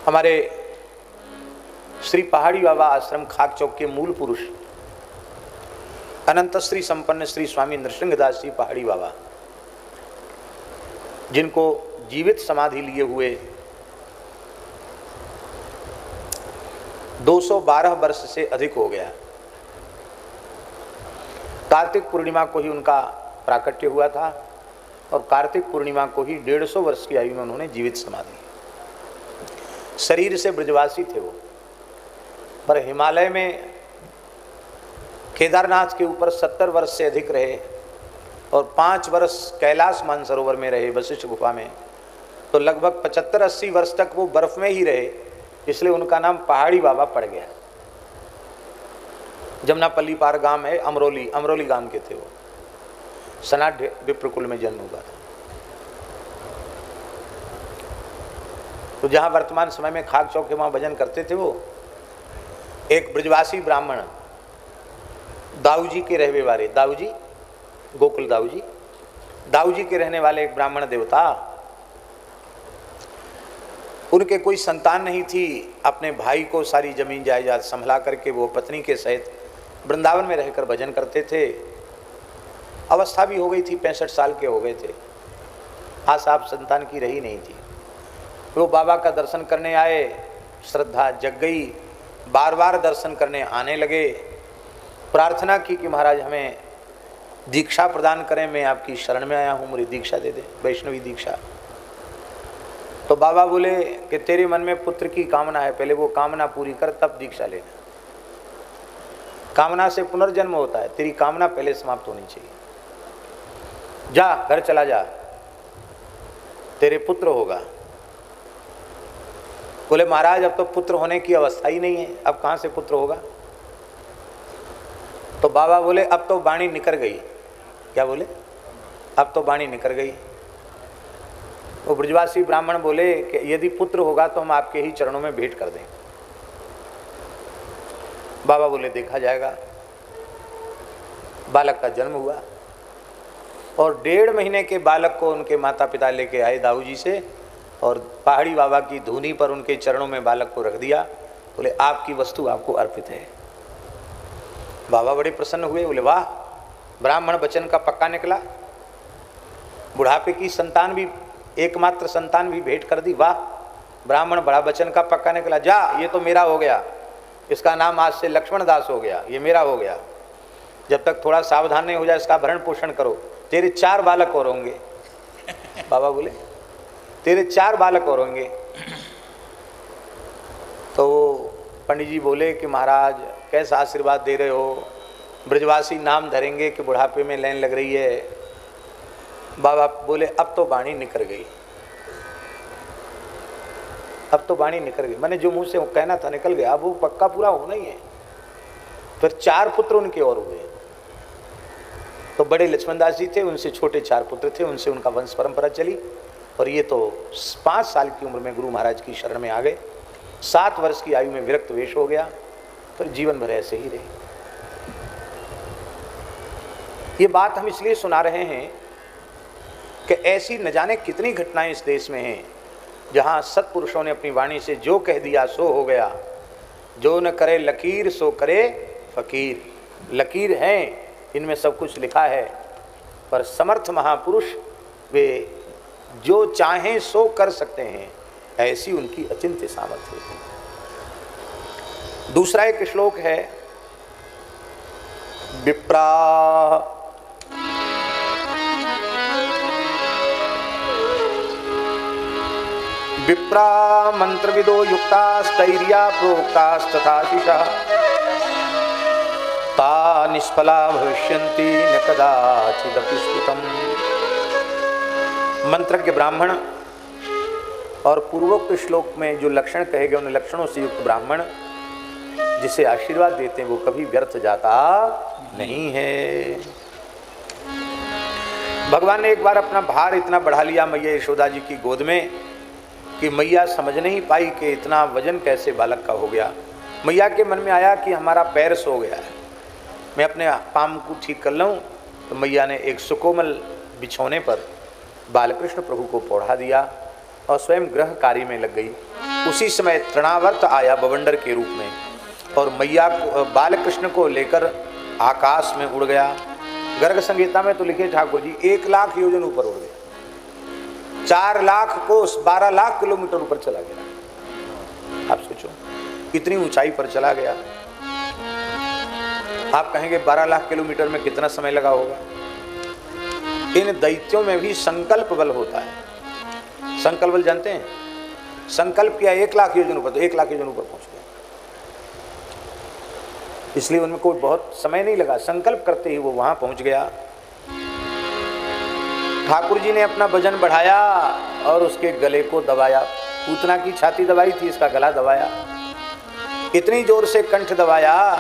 हमारे श्री पहाड़ी बाबा आश्रम खाक चौक के मूल पुरुष अनंत श्री संपन्न श्री स्वामी नृसिंहदास जी पहाड़ी बाबा, जिनको जीवित समाधि लिए हुए 212 वर्ष से अधिक हो गया। कार्तिक पूर्णिमा को ही उनका प्राकट्य हुआ था और कार्तिक पूर्णिमा को ही 150 वर्ष की आयु में उन्होंने जीवित समाधि। शरीर से ब्रजवासी थे वो, पर हिमालय में केदारनाथ के ऊपर 70 वर्ष से अधिक रहे और 5 वर्ष कैलाश मानसरोवर में रहे वशिष्ठ गुफा में, तो लगभग 75-80 वर्ष तक वो बर्फ में ही रहे, इसलिए उनका नाम पहाड़ी बाबा पड़ गया। जमुनापल्ली पार गांव है, अमरोली गांव के थे वो। सनाट विप्रकुल में जन्म हुआ था। तो जहां वर्तमान समय में खाक चौक के वहां भजन करते थे वो, एक ब्रजवासी ब्राह्मण दाऊ जी के रहने वाले, दाऊ जी गोकुल दाऊ जी के रहने वाले एक ब्राह्मण देवता, उनके कोई संतान नहीं थी। अपने भाई को सारी जमीन जायदाद संभला करके वो पत्नी के सहित वृंदावन में रहकर भजन करते थे। अवस्था भी हो गई थी, 65 साल के हो गए थे। आशा आप संतान की रही नहीं थी। वो बाबा का दर्शन करने आए, श्रद्धा जग गई, बार बार दर्शन करने आने लगे। प्रार्थना की कि महाराज हमें दीक्षा प्रदान करें, मैं आपकी शरण में आया हूँ, मुझे दीक्षा दे दे, वैष्णवी दीक्षा। तो बाबा बोले कि तेरे मन में पुत्र की कामना है, पहले वो कामना पूरी कर तब दीक्षा लेना। कामना से पुनर्जन्म होता है, तेरी कामना पहले समाप्त होनी चाहिए। जा घर चला जा, तेरे पुत्र होगा। बोले महाराज अब तो पुत्र होने की अवस्था ही नहीं है, अब कहां से पुत्र होगा। तो बाबा बोले अब तो वाणी निकल गई। क्या बोले? अब तो वाणी निकल गई। वो ब्रजवासी ब्राह्मण बोले कि यदि पुत्र होगा तो हम आपके ही चरणों में भेंट कर दें। बाबा बोले देखा जाएगा। बालक का जन्म हुआ और 1.5 महीने के बालक को उनके माता पिता लेके आए दाऊ जी से और पहाड़ी बाबा की धूनी पर उनके चरणों में बालक को रख दिया। बोले आपकी वस्तु आपको अर्पित है। बाबा बड़े प्रसन्न हुए, बोले वाह, ब्राह्मण वचन का पक्का निकला। बुढ़ापे की संतान भी, एकमात्र संतान भी भेंट कर दी। वाह, ब्राह्मण बड़ा वचन का पक्का निकला। जा, ये तो मेरा हो गया, इसका नाम आज से लक्ष्मण दास हो गया, ये मेरा हो गया। जब तक थोड़ा सावधान नहीं हो जाए इसका भरण पोषण करो, तेरे 4 बालक और होंगे। बाबा बोले तेरे 4 बालक और होंगे। तो पंडित जी बोले कि महाराज कैसा आशीर्वाद दे रहे हो, ब्रजवासी नाम धरेंगे कि बुढ़ापे में लाइन लग रही है। बाबा बोले अब तो वाणी निकल गई, अब तो वाणी निकल गई, मैंने जो मुंह से कहना था निकल गया, अब वो पक्का पूरा होना ही है। फिर 4 पुत्र उनके और हुए। तो बड़े लक्ष्मणदास जी थे, उनसे छोटे 4 पुत्र थे, उनसे उनका वंश परंपरा चली। और ये तो 5 साल की उम्र में गुरु महाराज की शरण में आ गए। 7 वर्ष की आयु में विरक्त वेश हो गया, फिर जीवन भर ऐसे ही रहे। ये बात हम इसलिए सुना रहे हैं कि ऐसी न जाने कितनी घटनाएं इस देश में हैं जहां सत्पुरुषों ने अपनी वाणी से जो कह दिया सो हो गया। जो न करे लकीर सो करे फकीर। लकीर हैं, इनमें सब कुछ लिखा है, पर समर्थ महापुरुष वे जो चाहें सो कर सकते हैं, ऐसी उनकी अचिंत्य सामर्थ्य है। दूसरा एक श्लोक है, विप्रा विप्रा मंत्रविदो युक्तास्तैर्या प्रोक्तास्तथाशिषा ता निष्फला भविष्यन्ति न कदाचिदपि स्तुतम्। मंत्रज्ञ ब्राह्मण और पूर्वोक्त श्लोक में जो लक्षण कहे गए उन लक्षणों से युक्त ब्राह्मण जिसे आशीर्वाद देते हैं वो कभी व्यर्थ जाता नहीं है। भगवान ने एक बार अपना भार इतना बढ़ा लिया मैया यशोदा जी की गोद में कि मैया समझ नहीं पाई कि इतना वजन कैसे बालक का हो गया। मैया के मन में आया कि हमारा पैर सो गया है, मैं अपने पाम को ठीक कर लूँ। तो मैया ने एक सुकोमल बिछौने पर बालकृष्ण प्रभु को पौढ़ा दिया और स्वयं गृह कार्य में लग गई। उसी समय तृणावर्त आया बवंडर के रूप में और मैया बालकृष्ण को लेकर आकाश में उड़ गया। गर्ग संहिता में तो लिखे ठाकुर जी 1 लाख योजन ऊपर उड़ गया, 4 लाख कोस 12 लाख किलोमीटर ऊपर चला गया। आप सोचो कितनी ऊंचाई पर चला गया। आप कहेंगे 12 लाख किलोमीटर में कितना समय लगा होगा। इन दैत्यों में भी संकल्प बल होता है। संकल्प बल जानते हैं? संकल्प किया 1 लाख योजन ऊपर, तो 1 लाख योजन ऊपर पहुंच गया। इसलिए उनमें कोई बहुत समय नहीं लगा, संकल्प करते ही वो वहां पहुंच गया। ठाकुर जी ने अपना वजन बढ़ाया और उसके गले को दबाया। पूतना की छाती दबाई थी, इसका गला दबाया। इतनी जोर से कंठ दबाया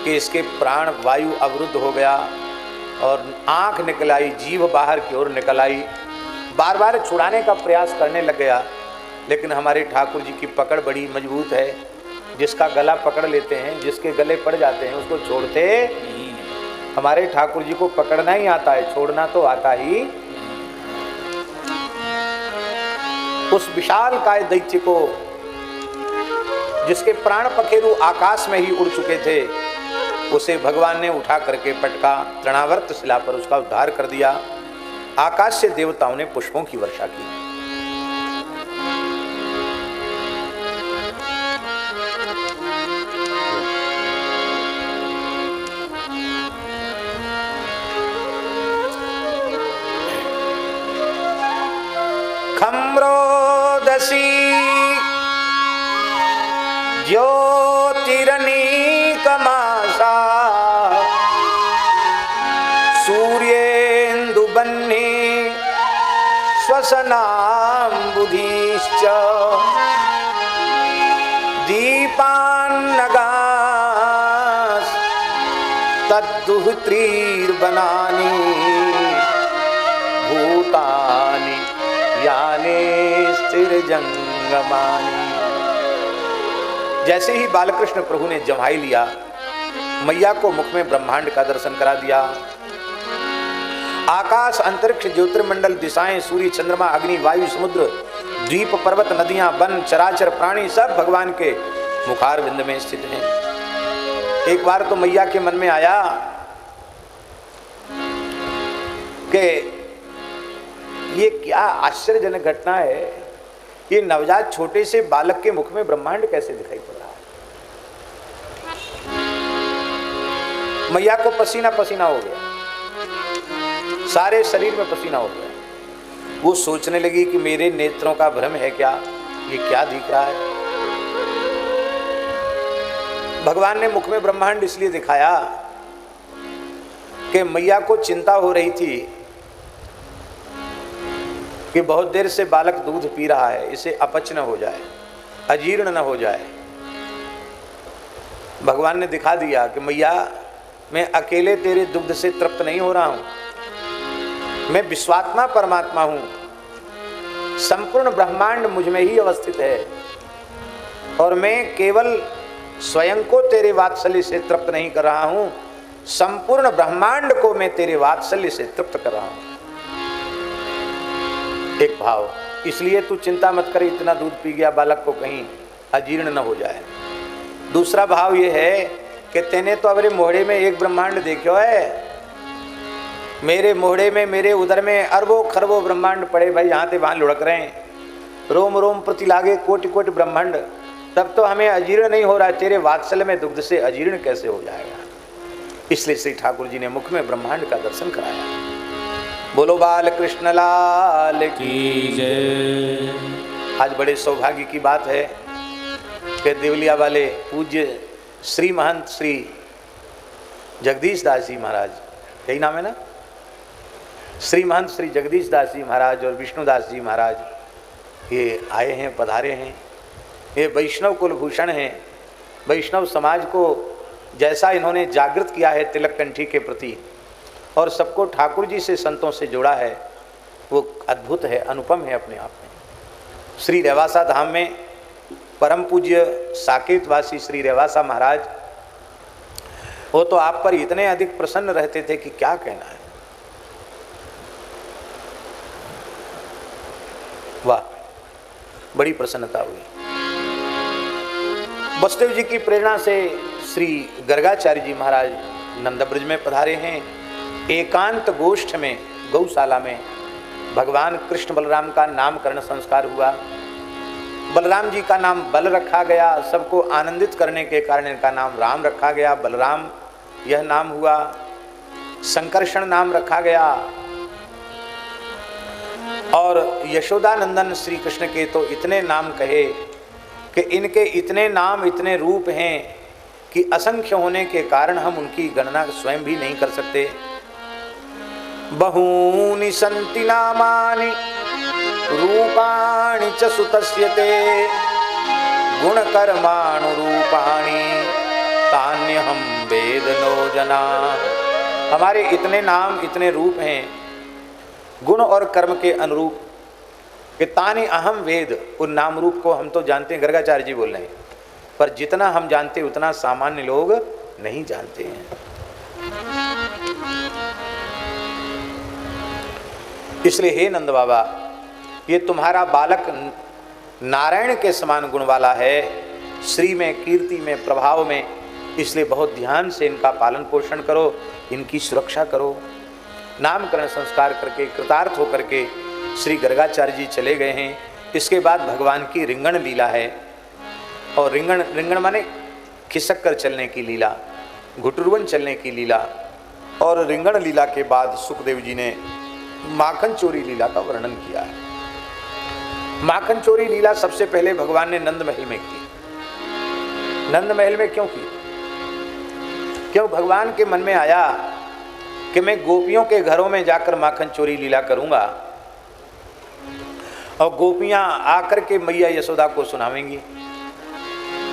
कि इसके प्राण वायु अवरुद्ध हो गया और आंख निकल आई, जीभ बाहर की ओर निकल आई। बार बार छुड़ाने का प्रयास करने लग गया, लेकिन हमारे ठाकुर जी की पकड़ बड़ी मजबूत है। जिसका गला पकड़ लेते हैं, जिसके गले पड़ जाते हैं, उसको छोड़ते नहीं। हमारे ठाकुर जी को पकड़ना ही आता है, छोड़ना तो आता ही। उस विशाल काय दैत्य को, जिसके प्राण पखेरु आकाश में ही उड़ चुके थे, उसे भगवान ने उठा करके पटका, तृणावर्त शिला पर उसका उद्धार कर दिया। आकाश से देवताओं ने पुष्पों की वर्षा की। खम्रोदसी ज्योतिरनीकमासा सूर्येन्दुबह्नि श्वसनाम्बुधिश्च दीपान्नगास् तद्दुहित्रीर्वनानि भूतानि याने स्थिर जंगमानी। जैसे ही बालकृष्ण प्रभु ने जमाई लिया, मैया को मुख में ब्रह्मांड का दर्शन करा दिया। आकाश, अंतरिक्ष, ज्योतिर्मंडल, दिशाएं, सूर्य, चंद्रमा, अग्नि, वायु, समुद्र, द्वीप, पर्वत, नदियां, वन, चराचर प्राणी सब भगवान के मुखार बिंद में स्थित हैं। एक बार तो मैया के मन में आया कि ये क्या आश्चर्यजनक घटना है, ये नवजात छोटे से बालक के मुख में ब्रह्मांड कैसे दिखाई पड़ रहा है। मैया को पसीना पसीना हो गया, सारे शरीर में पसीना हो गया। वो सोचने लगी कि मेरे नेत्रों का भ्रम है क्या, ये क्या दिख रहा है। भगवान ने मुख में ब्रह्मांड इसलिए दिखाया कि मैया को चिंता हो रही थी कि बहुत देर से बालक दूध पी रहा है, इसे अपच न हो जाए, अजीर्ण न हो जाए। भगवान ने दिखा दिया कि मैया मैं अकेले तेरे दुग्ध से तृप्त नहीं हो रहा हूं, मैं विश्वात्मा परमात्मा हूं, संपूर्ण ब्रह्मांड मुझ में ही अवस्थित है और मैं केवल स्वयं को तेरे वात्सल्य से तृप्त नहीं कर रहा हूं, संपूर्ण ब्रह्मांड को मैं तेरे वात्सल्य से तृप्त कर रहा हूं। एक भाव, इसलिए तू चिंता मत कर, इतना दूध पी गया बालक को कहीं अजीर्ण न हो जाए। दूसरा भाव यह है कि तेने तो अपने मोहड़े में एक ब्रह्मांड देखो है, मेरे मोहड़े में, मेरे उदर में अरबों खरबों ब्रह्मांड पड़े भाई, यहाँ से वहाँ लुढ़क रहे हैं, रोम रोम प्रति लागे कोटि कोटि ब्रह्मांड, तब तो हमें अजीर्ण नहीं हो रहा, तेरे वात्सल्य में दुग्ध से अजीर्ण कैसे हो जाएगा। इसलिए श्री ठाकुर जी ने मुख में ब्रह्मांड का दर्शन कराया। बोलो बाल कृष्ण लाल की जय। आज बड़े सौभाग्य की बात है कि देवलिया वाले पूज्य श्री महंत श्री जगदीश दास जी महाराज, यही नाम है ना, श्री महंत श्री जगदीश दास जी महाराज और विष्णुदास जी महाराज ये आए हैं, पधारे हैं। ये वैष्णव कुलभूषण हैं। वैष्णव समाज को जैसा इन्होंने जागृत किया है तिलक कंठी के प्रति और सबको ठाकुर जी से, संतों से जोड़ा है, वो अद्भुत है, अनुपम है अपने आप में। श्री रेवासा धाम में परम पूज्य साकेतवासी श्री रेवासा महाराज, वो तो आप पर इतने अधिक प्रसन्न रहते थे कि क्या कहना है। वाह, बड़ी प्रसन्नता हुई। वसुदेव जी की प्रेरणा से श्री गर्गाचार्य जी महाराज नंदब्रज में पधारे हैं। एकांत गोष्ठ में गौशाला में भगवान कृष्ण बलराम का नामकरण संस्कार हुआ। बलराम जी का नाम बल रखा गया, सबको आनंदित करने के कारण इनका नाम राम रखा गया, बलराम यह नाम हुआ। संकर्षण नाम रखा गया। और यशोदानंदन श्री कृष्ण के तो इतने नाम कहे कि इनके इतने नाम इतने रूप हैं कि असंख्य होने के कारण हम उनकी गणना स्वयं भी नहीं कर सकते। बहूनि सन्ति नामानि रूपाणि च सुतस्यते गुणकर्माणुरूपाणि तान्यहं वेद नो जना। हमारे इतने नाम इतने रूप हैं गुण और कर्म के अनुरूप कि तानि अहम वेद, उन नाम रूप को हम तो जानते हैं, गर्गाचार्य जी बोल रहे हैं, पर जितना हम जानते उतना सामान्य लोग नहीं जानते हैं। इसलिए हे नंद बाबा, ये तुम्हारा बालक नारायण के समान गुण वाला है, श्री में, कीर्ति में, प्रभाव में, इसलिए बहुत ध्यान से इनका पालन पोषण करो, इनकी सुरक्षा करो। नामकरण संस्कार करके कृतार्थ होकर के श्री गर्गाचार्य जी चले गए हैं। इसके बाद भगवान की रिंगण लीला है, और रिंगण माने खिसक कर चलने की लीला, घुटुरवन चलने की लीला। और रिंगण लीला के बाद सुखदेव जी ने माखन चोरी लीला का वर्णन किया है। माखन चोरी लीला सबसे पहले भगवान ने नंद महल में की। नंद महल में क्यों की? क्यों भगवान के मन में आया कि मैं गोपियों के घरों में जाकर माखन चोरी लीला करूंगा और गोपियां आकर के मैया यशोदा को सुनावेंगी,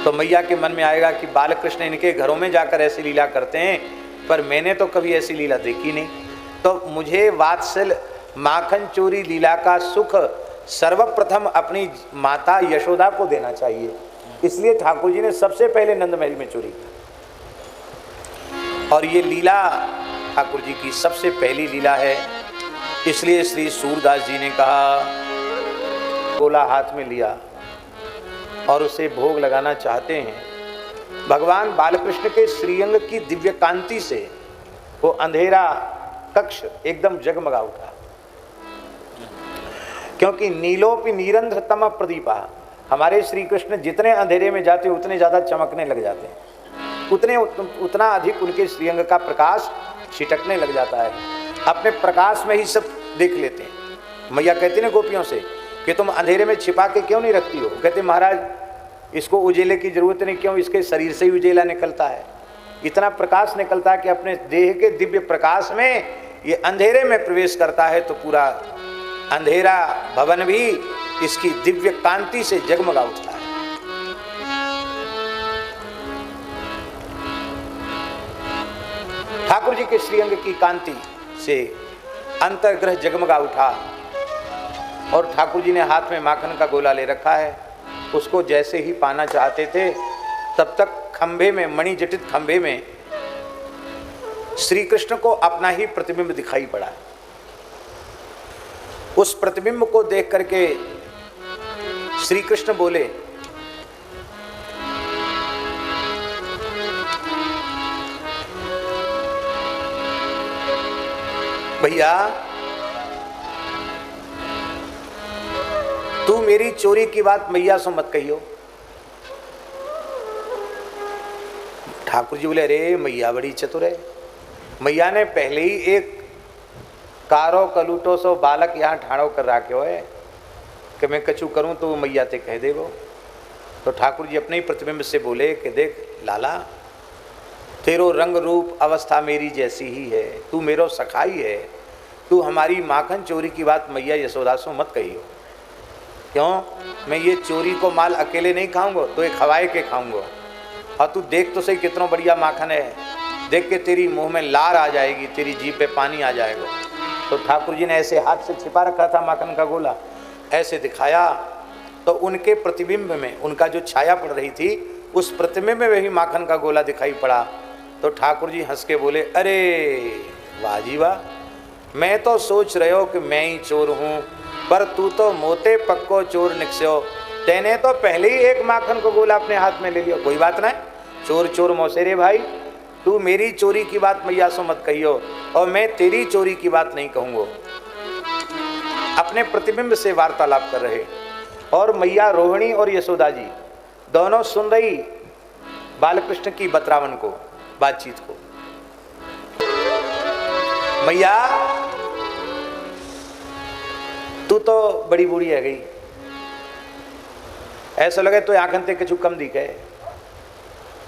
तो मैया के मन में आएगा कि बालकृष्ण इनके घरों में जाकर ऐसी लीला करते हैं, पर मैंने तो कभी ऐसी लीला देखी नहीं, तो मुझे वात्सल माखन चोरी लीला का सुख सर्वप्रथम अपनी माता यशोदा को देना चाहिए। इसलिए ठाकुर जी ने सबसे पहले नंद महल में चोरी की, और ये लीला ठाकुर जी की सबसे पहली लीला है। इसलिए श्री सूरदास जी ने कहा, गोला हाथ में लिया और उसे भोग लगाना चाहते हैं। भगवान बालकृष्ण के श्रीअंग की दिव्य कांति से वो अंधेरा कक्ष एकदम जगमगा उठा, क्योंकि नीलोपि निरंध्र तम प्रदीपा, हमारे श्री कृष्ण जितने अंधेरे में जाते उतने ज्यादा चमकने लग जाते हैं, उतना अधिक उनके श्रीअंग का प्रकाश छिटकने लग जाता है। अपने प्रकाश में ही सब देख लेते हैं। मैया कहती ना गोपियों से कि तुम अंधेरे में छिपा के क्यों नहीं रखती हो? कहते महाराज इसको उजेले की जरूरत नहीं, क्यों, इसके शरीर से ही उजेला निकलता है, इतना प्रकाश निकलता है कि अपने देह के दिव्य प्रकाश में ये अंधेरे में प्रवेश करता है, तो पूरा अंधेरा भवन भी इसकी दिव्य कांति से जगमगा उठता है। ठाकुर जी के श्रीअंग की कांति से अंतर्ग्रह जगमगा उठा, और ठाकुर जी ने हाथ में माखन का गोला ले रखा है। उसको जैसे ही पाना चाहते थे, तब तक खंभे में, मणिजटित खंभे में श्री कृष्ण को अपना ही प्रतिबिंब दिखाई पड़ा। उस प्रतिबिंब को देख करके श्री कृष्ण बोले, भैया तू मेरी चोरी की बात मैया से मत कहियो। ठाकुर जी बोले, अरे मैया बड़ी चतुर है। मैया ने पहले ही एक कारो कलूटो सो बालक यहाँ ठाड़ो कर रखे है कि मैं कछु करूं तो मैया ते कह देगो। तो ठाकुर जी अपने ही प्रतिबिंब से बोले कि देख लाला, तेरो रंग रूप अवस्था मेरी जैसी ही है, तू मेरो सखाई है, तू हमारी माखन चोरी की बात मैया यशोदा से मत कहियो। क्यों? मैं ये चोरी को माल अकेले नहीं खाऊंगा, तो एक खवाए के खाऊंगा। और तू देख तो सही कितना बढ़िया माखन है, देख के तेरी मुंह में लार आ जाएगी, तेरी जीभ पे पानी आ जाएगा। तो ठाकुर जी ने ऐसे हाथ से छिपा रखा था माखन का गोला, ऐसे दिखाया, तो उनके प्रतिबिंब में, उनका जो छाया पड़ रही थी, उस प्रतिबिंब में भी माखन का गोला दिखाई पड़ा। तो ठाकुर जी हंस के बोले, अरे वाह जी वाह, मैं तो सोच रहे हो कि मैं ही चोर हूँ, पर तू तो मोते पक्को चोर निकस्यो, तेने तो पहले ही एक माखन को गोला अपने हाथ में ले लिया। कोई बात नहीं, चोर चोर मौसेरे भाई, तू मेरी चोरी की बात मैया सो मत कहियो और मैं तेरी चोरी की बात नहीं कहूँगा। अपने प्रतिबिंब से वार्तालाप कर रहे और मैया रोहिणी और यशोदा जी दोनों सुन रही बालकृष्ण की बतरावन को, बातचीत को। मैया तू तो बड़ी बूढ़ी है गई, ऐसा लगे तो आंखन ते कुछ कम दिखे।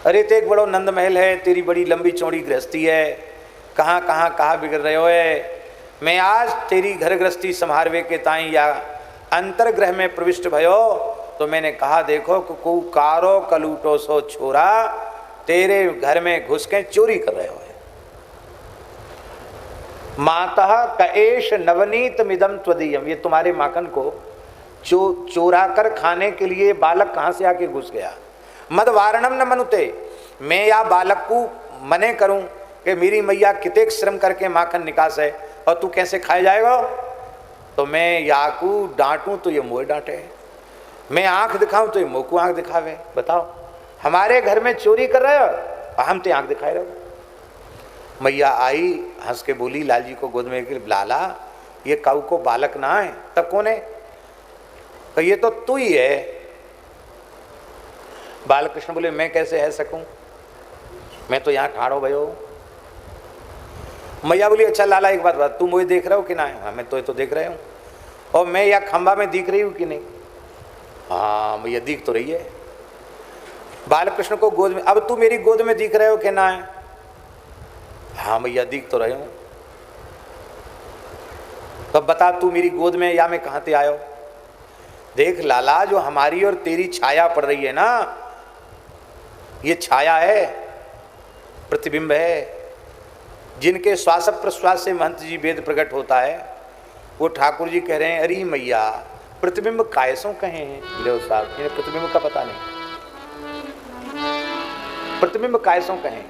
अरे ते एक बड़ो नंद महल है, तेरी बड़ी लंबी चौड़ी गृहस्थी है, कहाँ कहाँ कहाँ बिगड़ रहे हो है। मैं आज तेरी घर गृहस्थी संभारवे के ताई या अंतर्ग्रह में प्रविष्ट भयो तो मैंने कहा देखो को कारो कलूटो सो छोरा तेरे घर में घुस के चोरी कर रहे हो। माता कएश नवनीत मिदम त्वदीयम, ये तुम्हारे माखन को चोरा कर खाने के लिए बालक कहाँ से आके घुस गया। मद वारणम न मनुते, मैं या बालक को मने करूं कि मेरी मैया कितने श्रम करके माखन निकास है और तू कैसे खाए जाएगा। तो मैं या को डांटूं तो ये मोह डांटे, मैं आंख दिखाऊं तो ये मोह को आंख दिखावे। बताओ, हमारे घर में चोरी कर रहे हो, हम तो आंख दिखाए रहे। मैया आई, हंस के बोली लाल जी को गोद में कि लाला ये काऊ को बालक ना है तब कौन है। तो ये तो तू ही है। बालकृष्ण बोले मैं कैसे है सकूं, मैं तो यहाँ खाड़ो भयो। मैया बोली अच्छा लाला एक बात बता, तू मुझे देख रहा हो कि ना। हाँ मैं तो देख रहे हूँ। और मैं या खंबा में दिख रही हूँ कि नहीं। हाँ मैया दिख तो रही है। बालकृष्ण को गोद में, अब तू मेरी गोद में दिख रहे हो कि ना है। हाँ मैया दिख तो रहे हूँ। तो बता तू मेरी गोद में या मैं कहाँ से आयो। देख लाला जो हमारी और तेरी छाया पड़ रही है ना, ये छाया है, प्रतिबिंब है। जिनके श्वास प्रश्वास से महंत जी वेद प्रकट होता है, वो ठाकुर जी कह रहे हैं अरे मैया प्रतिबिंब कायसों कहे हैं। लो साहब इन्हें प्रतिबिंब का पता नहीं, प्रतिबिंब कायसों कहे।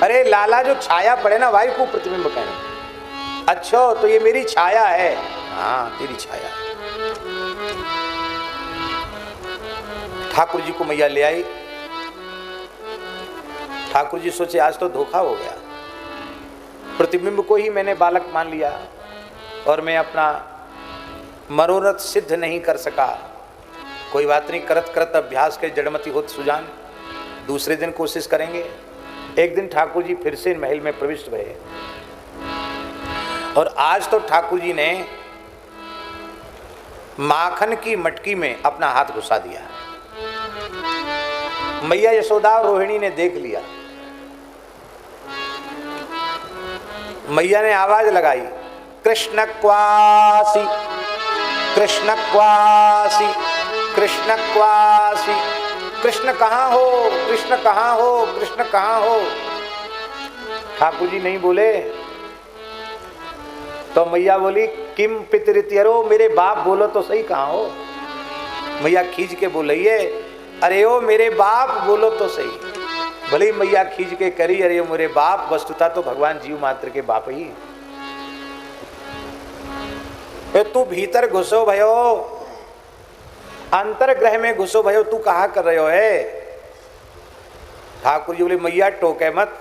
अरे लाला जो छाया पड़े ना वायु को प्रतिबिंब कहे। अच्छा तो ये मेरी छाया है। हाँ तेरी छाया। ठाकुर जी को मैया ले आई। ठाकुर जी सोचे आज तो धोखा हो गया, प्रतिबिंब को ही मैंने बालक मान लिया और मैं अपना मनोरथ सिद्ध नहीं कर सका। कोई बात नहीं, करत करत अभ्यास के जड़मती होत सुजान, दूसरे दिन कोशिश करेंगे। एक दिन ठाकुर जी फिर से महल में प्रविष्ट हुए और आज तो ठाकुर जी ने माखन की मटकी में अपना हाथ घुसा दिया। मैया यशोदा और रोहिणी ने देख लिया। मैया ने आवाज लगाई Krishna quasi Krishna quasi Krishna quasi. Krishna कहाँ हो, कृष्ण कहाँ हो, कृष्ण कहाँ हो। ठाकुर जी नहीं बोले तो मैया बोली किम पितृत्यरो, मेरे बाप बोलो तो सही कहाँ हो। मैया खींच के बोल रही है अरे ओ मेरे बाप बोलो तो सही। भले मैया खींच के करी अरे मेरे बाप, वस्तुता तो भगवान जीव मात्र के बाप ही। तू भीतर घुसो भयो, अंतर्ग्रह में घुसो भयो, तू कहा कर रहे हो है। ठाकुर जी बोले मैया टोके मत,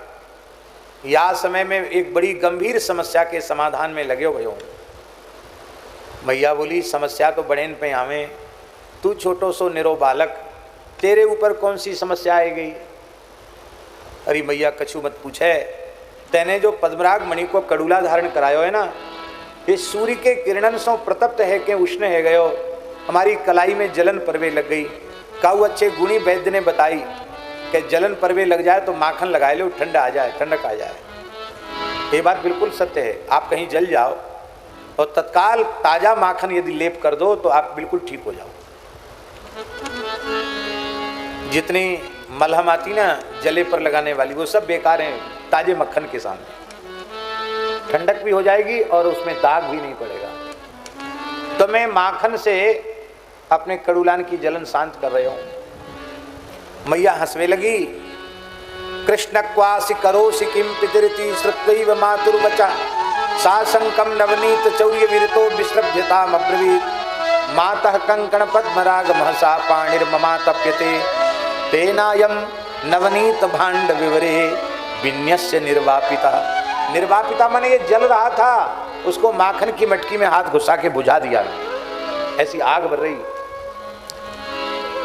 या समय में एक बड़ी गंभीर समस्या के समाधान में लगे हो भयो। मैया बोली समस्या तो बड़ेन पे आवे, तू छोटो सो निरो बालक, तेरे ऊपर कौन सी समस्या आई गई। अरे मैया कछु मत पूछे, तेने जो पद्मराग मणि को कड़ूला धारण करायो है ना, ये सूर्य के किरणन सो प्रतप्त है के उष्ण है गयो, हमारी कलाई में जलन परवे लग गई। काऊ अच्छे गुणी वैद्य ने बताई कि जलन परवे लग जाए तो माखन लगाए लो, ठंडा आ जाए, ठंडक आ जाए। ये बात बिल्कुल सत्य है। आप कहीं जल जाओ और तत्काल ताजा माखन यदि लेप कर दो तो आप बिल्कुल ठीक हो जाओ। जितनी मलहम आती ना जले पर लगाने वाली, वो सब बेकार हैं ताजे मक्खन के सामने। ठंडक भी हो जाएगी और उसमें दाग भी नहीं पड़ेगा। तो मैं माखन से अपने कड़ूलान की जलन शांत कर रहे हूं। मैया हंसने लगी। कृष्ण क्वासि करोसि किम पितरति श्रुत्वैव मातुर्वचा सासंकम नवनीत चौर्य विरतो विश्रभ्यताम अब्रवीत। मातः कंकण पद्मराग महसा पाणिर्ममा तप्यते तेनायम नवनीत भांड विवरे विन्यस्य निर्वापिता। निर्वापिता माने ये जल रहा था, उसको माखन की मटकी में हाथ घुसा के बुझा दिया, ऐसी आग भर रही।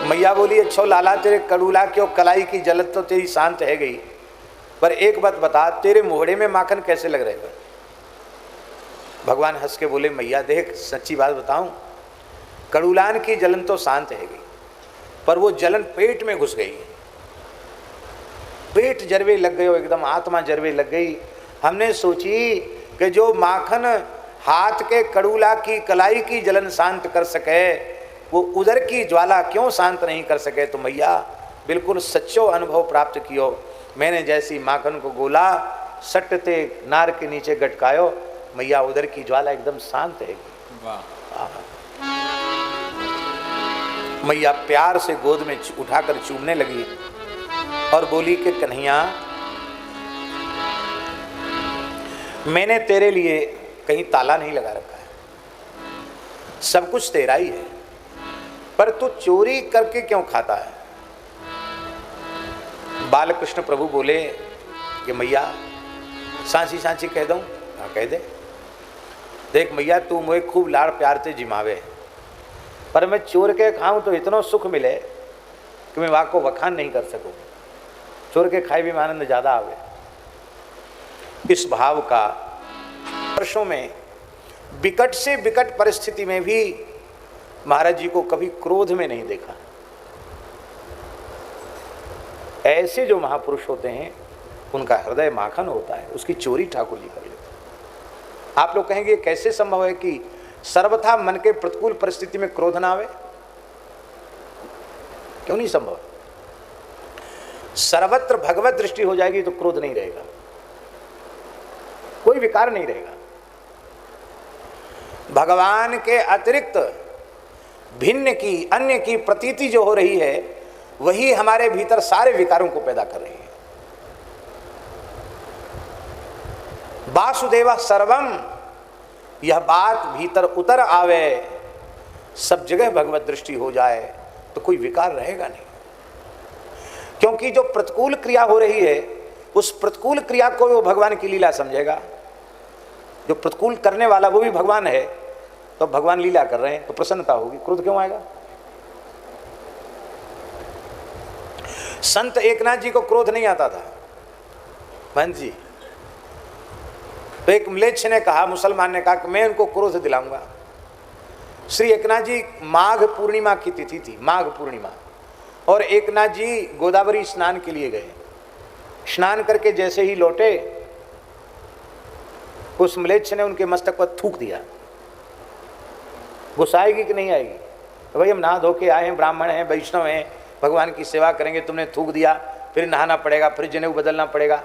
मैया बोली अच्छो लाला तेरे कड़ूला क्यों कलाई की जलत तो तेरी शांत है गई, पर एक बात बता तेरे मोहड़े में माखन कैसे लग रहे हैं? भगवान हंस के बोले मैया देख सच्ची बात बताऊं, कड़ूलान की जलन तो शांत है गई, पर वो जलन पेट में घुस गई, पेट जरवे लग गए, एकदम आत्मा जरवे लग गई। हमने सोची कि जो माखन हाथ के कड़ूला की कलाई की जलन शांत कर सके वो उदर की ज्वाला क्यों शांत नहीं कर सके? तो मैया बिल्कुल सच्चो अनुभव प्राप्त कियो। मैंने जैसी माखन को गोला सटते नार के नीचे गटकायो, मैया उदर की ज्वाला एकदम शांत है। मैया प्यार से गोद में उठाकर चूमने लगी और बोली कि कन्हैया मैंने तेरे लिए कहीं ताला नहीं लगा रखा है, सब कुछ तेरा ही है, पर तू चोरी करके क्यों खाता है? बालकृष्ण प्रभु बोले कि मैया सांची सांची कह दूं? हाँ कह दे। देख मैया तू मुझे खूब लाड़ प्यार से जिमावे, पर मैं चोर के खाऊं तो इतना सुख मिले कि मैं वाको वखान नहीं कर सकूं। चोर के खाए भी में आनंद ज्यादा आवे। इस भाव का वर्षों में विकट से विकट परिस्थिति में भी महाराज जी को कभी क्रोध में नहीं देखा। ऐसे जो महापुरुष होते हैं उनका हृदय माखन होता है, उसकी चोरी ठाकुर जी कर लेते। आप लोग कहेंगे कैसे संभव है कि सर्वथा मन के प्रतिकूल परिस्थिति में क्रोध ना आवे? क्यों नहीं संभव? सर्वत्र भगवत दृष्टि हो जाएगी तो क्रोध नहीं रहेगा, कोई विकार नहीं रहेगा। भगवान के अतिरिक्त भिन्न की अन्य की प्रतीति जो हो रही है वही हमारे भीतर सारे विकारों को पैदा कर रही है। वासुदेव सर्वम, यह बात भीतर उतर आवे, सब जगह भगवत दृष्टि हो जाए तो कोई विकार रहेगा नहीं। क्योंकि जो प्रतिकूल क्रिया हो रही है उस प्रतिकूल क्रिया को वो भगवान की लीला समझेगा। जो प्रतिकूल करने वाला वो भी भगवान है, तो भगवान लीला कर रहे हैं तो प्रसन्नता होगी, क्रोध क्यों आएगा? संत एकनाथ जी को क्रोध नहीं आता था महंत जी। तो एक म्लेच्छ ने कहा, मुसलमान ने कहा कि मैं उनको क्रोध दिलाऊंगा। श्री एकनाथ जी माघ पूर्णिमा की तिथि थी, माघ पूर्णिमा, और एकनाथ जी गोदावरी स्नान के लिए गए। स्नान करके जैसे ही लौटे उस म्लेच्छ ने उनके मस्तक पर थूक दिया। गुस्सा आएगी कि नहीं आएगी? तो भाई हम नहा धो के आए हैं, ब्राह्मण हैं, वैष्णव हैं, भगवान की सेवा करेंगे, तुमने थूक दिया, फिर नहाना पड़ेगा, फिर जनेऊ बदलना पड़ेगा।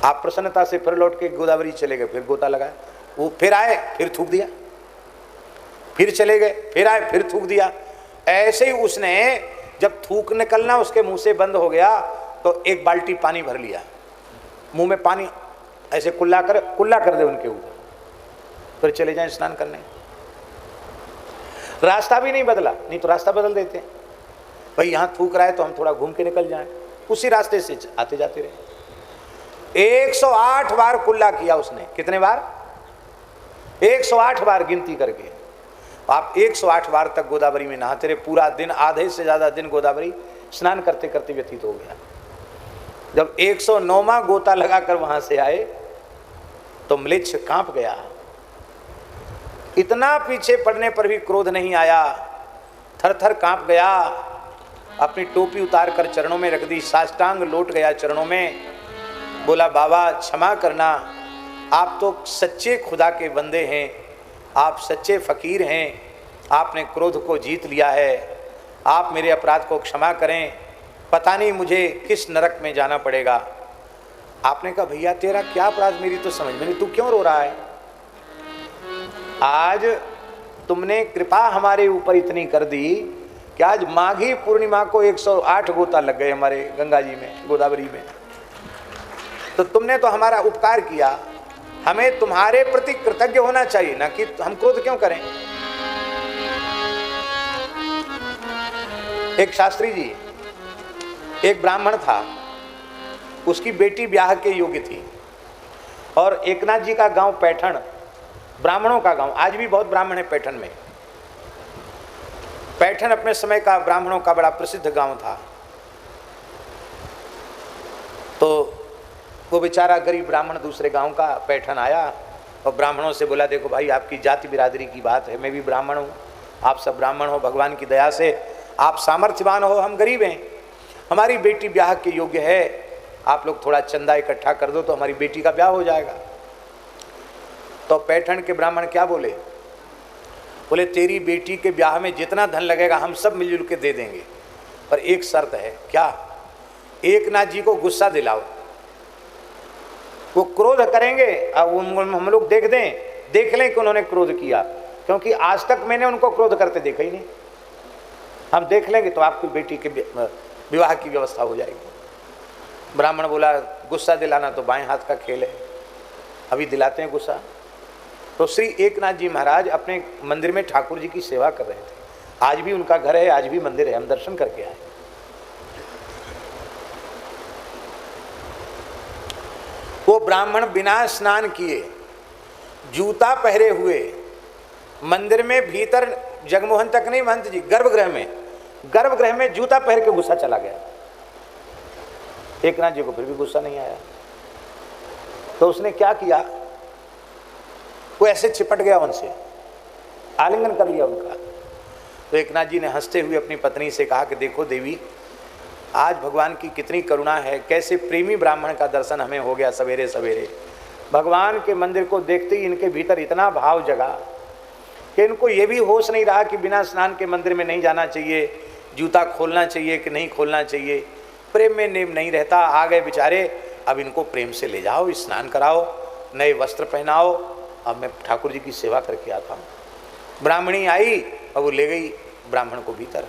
आप प्रसन्नता से फिर लौट के गोदावरी चले गए, फिर गोता लगाया, वो फिर आए, फिर थूक दिया, फिर चले गए, फिर आए, फिर थूक दिया। ऐसे ही उसने जब थूक निकलना उसके मुंह से बंद हो गया तो एक बाल्टी पानी भर लिया, मुंह में पानी ऐसे कुल्ला कर दे उनके ऊपर, फिर चले जाएं स्नान करने। रास्ता भी नहीं बदला, नहीं तो रास्ता बदल देते, भाई यहाँ थूक रहा है तो हम थोड़ा घूम के निकल जाएं, उसी रास्ते से आते जाते रहे। 108 बार कुल्ला किया उसने। कितने बार? 108 बार गिनती करके। आप 108 बार तक गोदावरी में नहाते रहे, पूरा दिन, आधे से ज्यादा दिन गोदावरी स्नान करते करते व्यतीत हो गया। जब 109वां गोता लगाकर वहां से आए तो म्लेच्छ कांप गया। इतना पीछे पड़ने पर भी क्रोध नहीं आया, थर थर कांप गया, अपनी टोपी उतार कर चरणों में रख दी, साष्टांग लौट गया चरणों में, बोला बाबा क्षमा करना, आप तो सच्चे खुदा के बंदे हैं, आप सच्चे फकीर हैं, आपने क्रोध को जीत लिया है, आप मेरे अपराध को क्षमा करें, पता नहीं मुझे किस नरक में जाना पड़ेगा। आपने कहा भैया तेरा क्या अपराध, मेरी तो समझ में नहीं, तू क्यों रो रहा है? आज तुमने कृपा हमारे ऊपर इतनी कर दी कि आज माघी पूर्णिमा को 108 गोता लग गए हमारे गंगा जी में, गोदावरी में, तो तुमने तो हमारा उपकार किया, हमें तुम्हारे प्रति कृतज्ञ होना चाहिए, ना कि हम क्रोध क्यों करें। एक शास्त्री जी, एक ब्राह्मण था, उसकी बेटी ब्याह के योग्य थी, और एकनाथ जी का गांव पैठण, ब्राह्मणों का गांव, आज भी बहुत ब्राह्मण है पैठण में। पैठण अपने समय का ब्राह्मणों का बड़ा प्रसिद्ध गांव था। तो वो बेचारा गरीब ब्राह्मण दूसरे गांव का पैठण आया और ब्राह्मणों से बोला, देखो भाई, आपकी जाति बिरादरी की बात है, मैं भी ब्राह्मण हूँ, आप सब ब्राह्मण हो, भगवान की दया से आप सामर्थ्यवान हो, हम गरीब हैं, हमारी बेटी ब्याह के योग्य है, आप लोग थोड़ा चंदा इकट्ठा कर दो तो हमारी बेटी का ब्याह हो जाएगा। तो पैठण के ब्राह्मण क्या बोले? बोले, तेरी बेटी के ब्याह में जितना धन लगेगा हम सब मिलजुल के दे देंगे, पर एक शर्त है। क्या? एकनाथ जी को गुस्सा दिलाओ, वो क्रोध करेंगे, अब हम लोग देख लें कि उन्होंने क्रोध किया, क्योंकि आज तक मैंने उनको क्रोध करते देखा ही नहीं। हम देख लेंगे तो आपकी बेटी के विवाह की व्यवस्था हो जाएगी। ब्राह्मण बोला, गुस्सा दिलाना तो बाएं हाथ का खेल है, अभी दिलाते हैं गुस्सा। तो श्री एकनाथ जी महाराज अपने मंदिर में ठाकुर जी की सेवा कर रहे थे। आज भी उनका घर है, आज भी मंदिर है, हम दर्शन करके आए। वो ब्राह्मण बिना स्नान किए, जूता पहरे हुए, मंदिर में भीतर, जगमोहन तक नहीं महंत जी, गर्भगृह में जूता पहन के गुस्सा चला गया। एकनाथ जी को फिर भी गुस्सा नहीं आया, तो उसने क्या किया, वो ऐसे चिपट गया उनसे, आलिंगन कर लिया उनका। तो एकनाथ जी ने हंसते हुए अपनी पत्नी से कहा कि देखो देवी, आज भगवान की कितनी करुणा है, कैसे प्रेमी ब्राह्मण का दर्शन हमें हो गया सवेरे सवेरे। भगवान के मंदिर को देखते ही इनके भीतर इतना भाव जगा कि इनको ये भी होश नहीं रहा कि बिना स्नान के मंदिर में नहीं जाना चाहिए, जूता खोलना चाहिए कि नहीं खोलना चाहिए, प्रेम में नेम नहीं रहता। आ गए बेचारे, अब इनको प्रेम से ले जाओ, स्नान कराओ, नए वस्त्र पहनाओ, अब मैं ठाकुर जी की सेवा करके आता हूँ। ब्राह्मणी आई और वो ले गई ब्राह्मण को भीतर।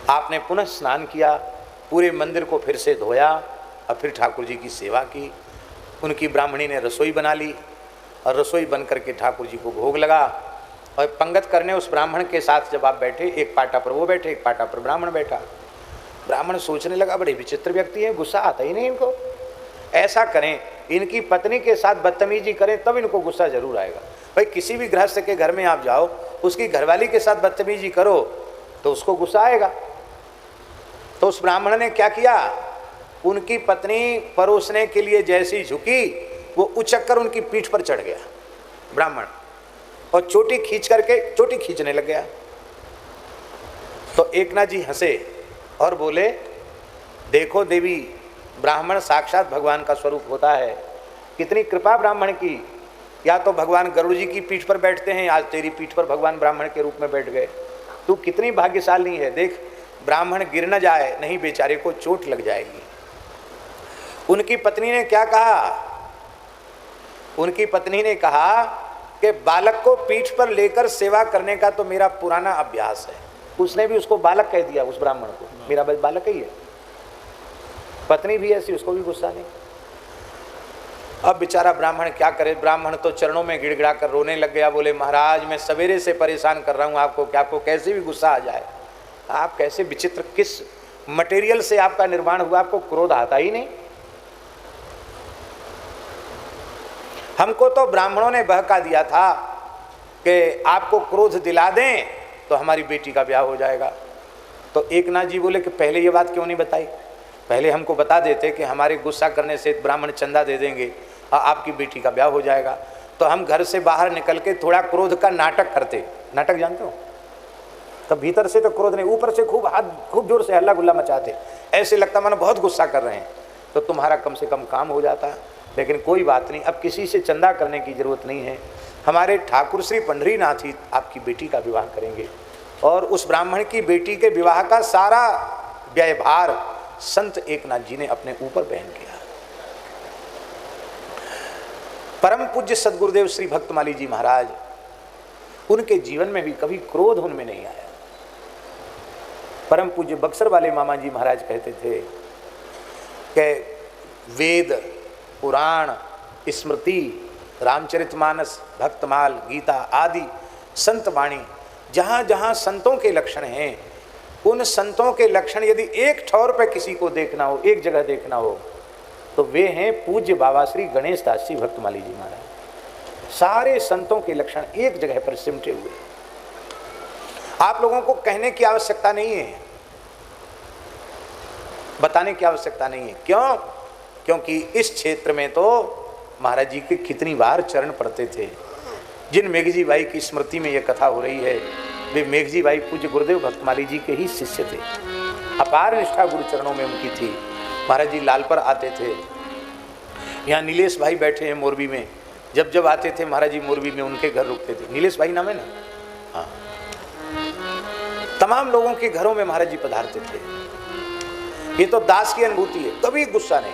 आपने पुनः स्नान किया, पूरे मंदिर को फिर से धोया और फिर ठाकुर जी की सेवा की। उनकी ब्राह्मणी ने रसोई बना ली और रसोई बन करके ठाकुर जी को भोग लगा। और पंगत करने उस ब्राह्मण के साथ जब आप बैठे, एक पाटा पर वो बैठे, एक पाटा पर ब्राह्मण बैठा। ब्राह्मण सोचने लगा, बड़े विचित्र व्यक्ति है, गुस्सा आता ही नहीं इनको। ऐसा करें, इनकी पत्नी के साथ बदतमीजी करें तब इनको गुस्सा जरूर आएगा। भाई किसी भी गृहस्थ के घर में आप जाओ, उसकी घरवाली के साथ बदतमीजी करो तो उसको गुस्सा आएगा। तो उस ब्राह्मण ने क्या किया, उनकी पत्नी परोसने के लिए जैसी झुकी, वो उचक कर उनकी पीठ पर चढ़ गया ब्राह्मण, और चोटी खींचने लग गया। तो एकनाथ जी हंसे और बोले, देखो देवी, ब्राह्मण साक्षात भगवान का स्वरूप होता है, कितनी कृपा ब्राह्मण की। या तो भगवान गरुड़ जी की पीठ पर बैठते हैं, आज तेरी पीठ पर भगवान ब्राह्मण के रूप में बैठ गए। तू कितनी भाग्यशाली है, देख ब्राह्मण गिर न जाए, नहीं बेचारे को चोट लग जाएगी। उनकी पत्नी ने क्या कहा, उनकी पत्नी ने कहा कि बालक को पीठ पर लेकर सेवा करने का तो मेरा पुराना अभ्यास है। उसने भी उसको बालक कह दिया, उस ब्राह्मण को, मेरा बालक ही है। पत्नी भी ऐसी, उसको भी गुस्सा नहीं। अब बेचारा ब्राह्मण क्या करे, ब्राह्मण तो चरणों में गिड़गिड़ा कर रोने लग गया। बोले, महाराज मैं सवेरे से परेशान कर रहा हूँ आपको कि आपको कैसे भी गुस्सा आ जाए। आप कैसे विचित्र, किस मटेरियल से आपका निर्माण हुआ, आपको क्रोध आता ही नहीं। हमको तो ब्राह्मणों ने बहका दिया था कि आपको क्रोध दिला दें तो हमारी बेटी का ब्याह हो जाएगा। तो एकनाथ जी बोले कि पहले ये बात क्यों नहीं बताई, पहले हमको बता देते कि हमारे गुस्सा करने से ब्राह्मण चंदा दे देंगे और आपकी बेटी का ब्याह हो जाएगा, तो हम घर से बाहर निकल के थोड़ा क्रोध का नाटक करते। नाटक जानते हो? तो भीतर से तो क्रोध नहीं, ऊपर से खूब जोर से हल्ला गुल्ला मचाते, ऐसे लगता मानो बहुत गुस्सा कर रहे हैं, तो तुम्हारा कम से कम काम हो जाता। लेकिन कोई बात नहीं, अब किसी से चंदा करने की जरूरत नहीं है, हमारे ठाकुर श्री पंढरीनाथ ही आपकी बेटी का विवाह करेंगे। और उस ब्राह्मण की बेटी के विवाह का सारा व्ययभार संत एकनाथ जी ने अपने ऊपर बहन किया। परम पूज्य सदगुरुदेव श्री भक्तमाली जी महाराज, उनके जीवन में भी कभी क्रोध उनमें नहीं आया। परम पूज्य बक्सर वाले मामा जी महाराज कहते थे कि वेद, पुराण, स्मृति रामचरितमानस, भक्तमाल, गीता आदि संत वाणी, जहाँ जहाँ संतों के लक्षण हैं, उन संतों के लक्षण यदि एक ठौर पे किसी को देखना हो, एक जगह देखना हो, तो वे हैं पूज्य बाबा श्री गणेश दास जी भक्तमाली जी महाराज। सारे संतों के लक्षण एक जगह पर सिमटे हुए। आप लोगों को कहने की आवश्यकता नहीं है, बताने की आवश्यकता नहीं है। क्यों? क्योंकि इस क्षेत्र में तो महाराज जी के कितनी बार चरण पड़ते थे। जिन मेघजी भाई की स्मृति में यह कथा हो रही है, वे मेघजी भाई पूज्य गुरुदेव भक्तमाली जी के ही शिष्य थे। अपार निष्ठा गुरु चरणों में उनकी थी। महाराज जी लाल पर आते थे। यहाँ नीलेश भाई बैठे हैं मोरबी में, जब जब आते थे महाराज जी मोरबी में उनके घर रुकते थे। नीलेश भाई नाम है ना? हाँ, तमाम लोगों के घरों में महाराज जी पधारते थे। ये तो दास की अनुभूति है, कभी गुस्सा नहीं,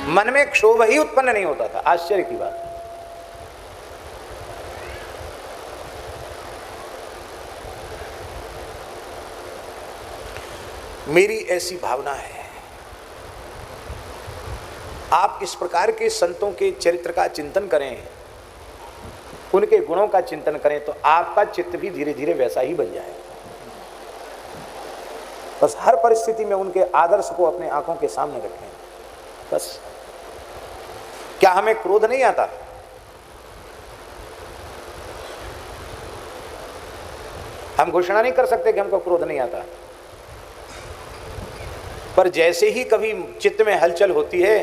मन में क्षोभ ही उत्पन्न नहीं होता था। आश्चर्य की बात है। मेरी ऐसी भावना है, आप इस प्रकार के संतों के चरित्र का चिंतन करें, उनके गुणों का चिंतन करें, तो आपका चित्त भी धीरे धीरे वैसा ही बन जाएगा। बस हर परिस्थिति में उनके आदर्श को अपने आंखों के सामने रखें। बस क्या हमें क्रोध नहीं आता? हम घोषणा नहीं कर सकते कि हमको क्रोध नहीं आता, पर जैसे ही कभी चित्त में हलचल होती है,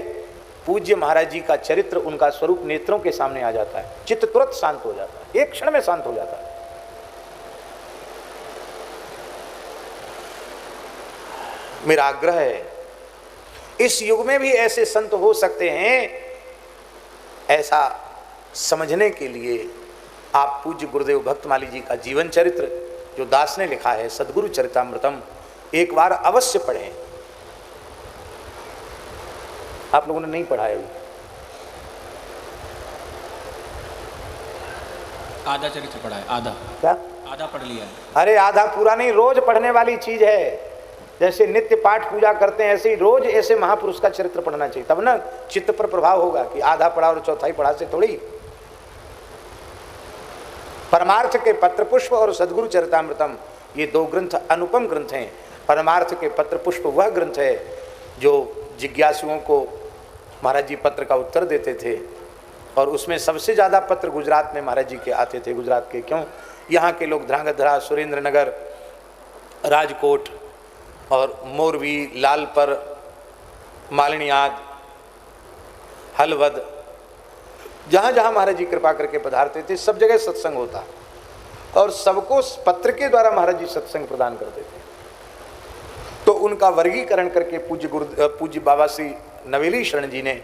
पूज्य महाराज जी का चरित्र, उनका स्वरूप नेत्रों के सामने आ जाता है, चित्त तुरंत शांत हो जाता है, एक क्षण में शांत हो जाता है। मेरा आग्रह है, इस युग में भी ऐसे संत हो सकते हैं, ऐसा समझने के लिए आप पूज्य गुरुदेव भक्तमाली जी का जीवन चरित्र जो दास ने लिखा है, सद्गुरु चरितामृतम, एक बार अवश्य पढ़ें। आप लोगों ने नहीं पढ़ा है? आधा चरित्र पढ़ा है, आधा। क्या? आधा पढ़ लिया है। अरे आधा पूरा नहीं, रोज पढ़ने वाली चीज है। जैसे नित्य पाठ पूजा करते हैं, ऐसे ही रोज ऐसे महापुरुष का चरित्र पढ़ना चाहिए, तब ना चित्त पर प्रभाव होगा कि आधा पढ़ा और चौथाई पढ़ा से थोड़ी। परमार्थ के पत्र पुष्प और सद्गुरु चरितामृतम, ये दो ग्रंथ अनुपम ग्रंथ हैं। परमार्थ के पत्र पुष्प वह ग्रंथ है जो जिज्ञासुओं को महाराज जी पत्र का उत्तर देते थे, और उसमें सबसे ज़्यादा पत्र गुजरात में महाराज जी के आते थे। गुजरात के क्यों? यहाँ के लोग ध्रांगध्रा, सुरेंद्रनगर, राजकोट और मोरबी, लालपर, मालनियाद, हलवद, जहाँ जहाँ महाराज जी कृपा करके पधारते थे, सब जगह सत्संग होता, और सबको पत्र के द्वारा महाराज जी सत्संग प्रदान करते थे। तो उनका वर्गीकरण करके पूज्य बाबा श्री नवेली शरण जी ने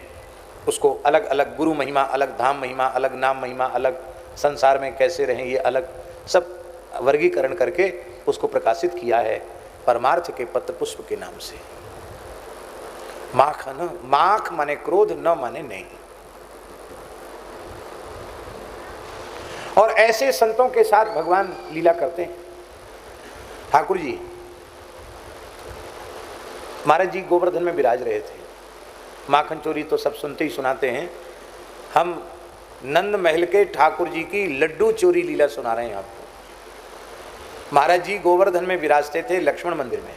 उसको अलग अलग, गुरु महिमा अलग, धाम महिमा अलग, नाम महिमा अलग, संसार में कैसे रहें ये अलग, सब वर्गीकरण करके उसको प्रकाशित किया है परमार्थ के पत्र पुष्प के नाम से। माख न, माख माने क्रोध, न माने नहीं। और ऐसे संतों के साथ भगवान लीला करते हैं। ठाकुर जी महाराज जी गोवर्धन में विराज रहे थे। माखन चोरी तो सब सुनते ही सुनाते हैं। हम नंद महल के ठाकुर जी की लड्डू चोरी लीला सुना रहे हैं आपको। महाराज जी गोवर्धन में विराजते थे लक्ष्मण मंदिर में,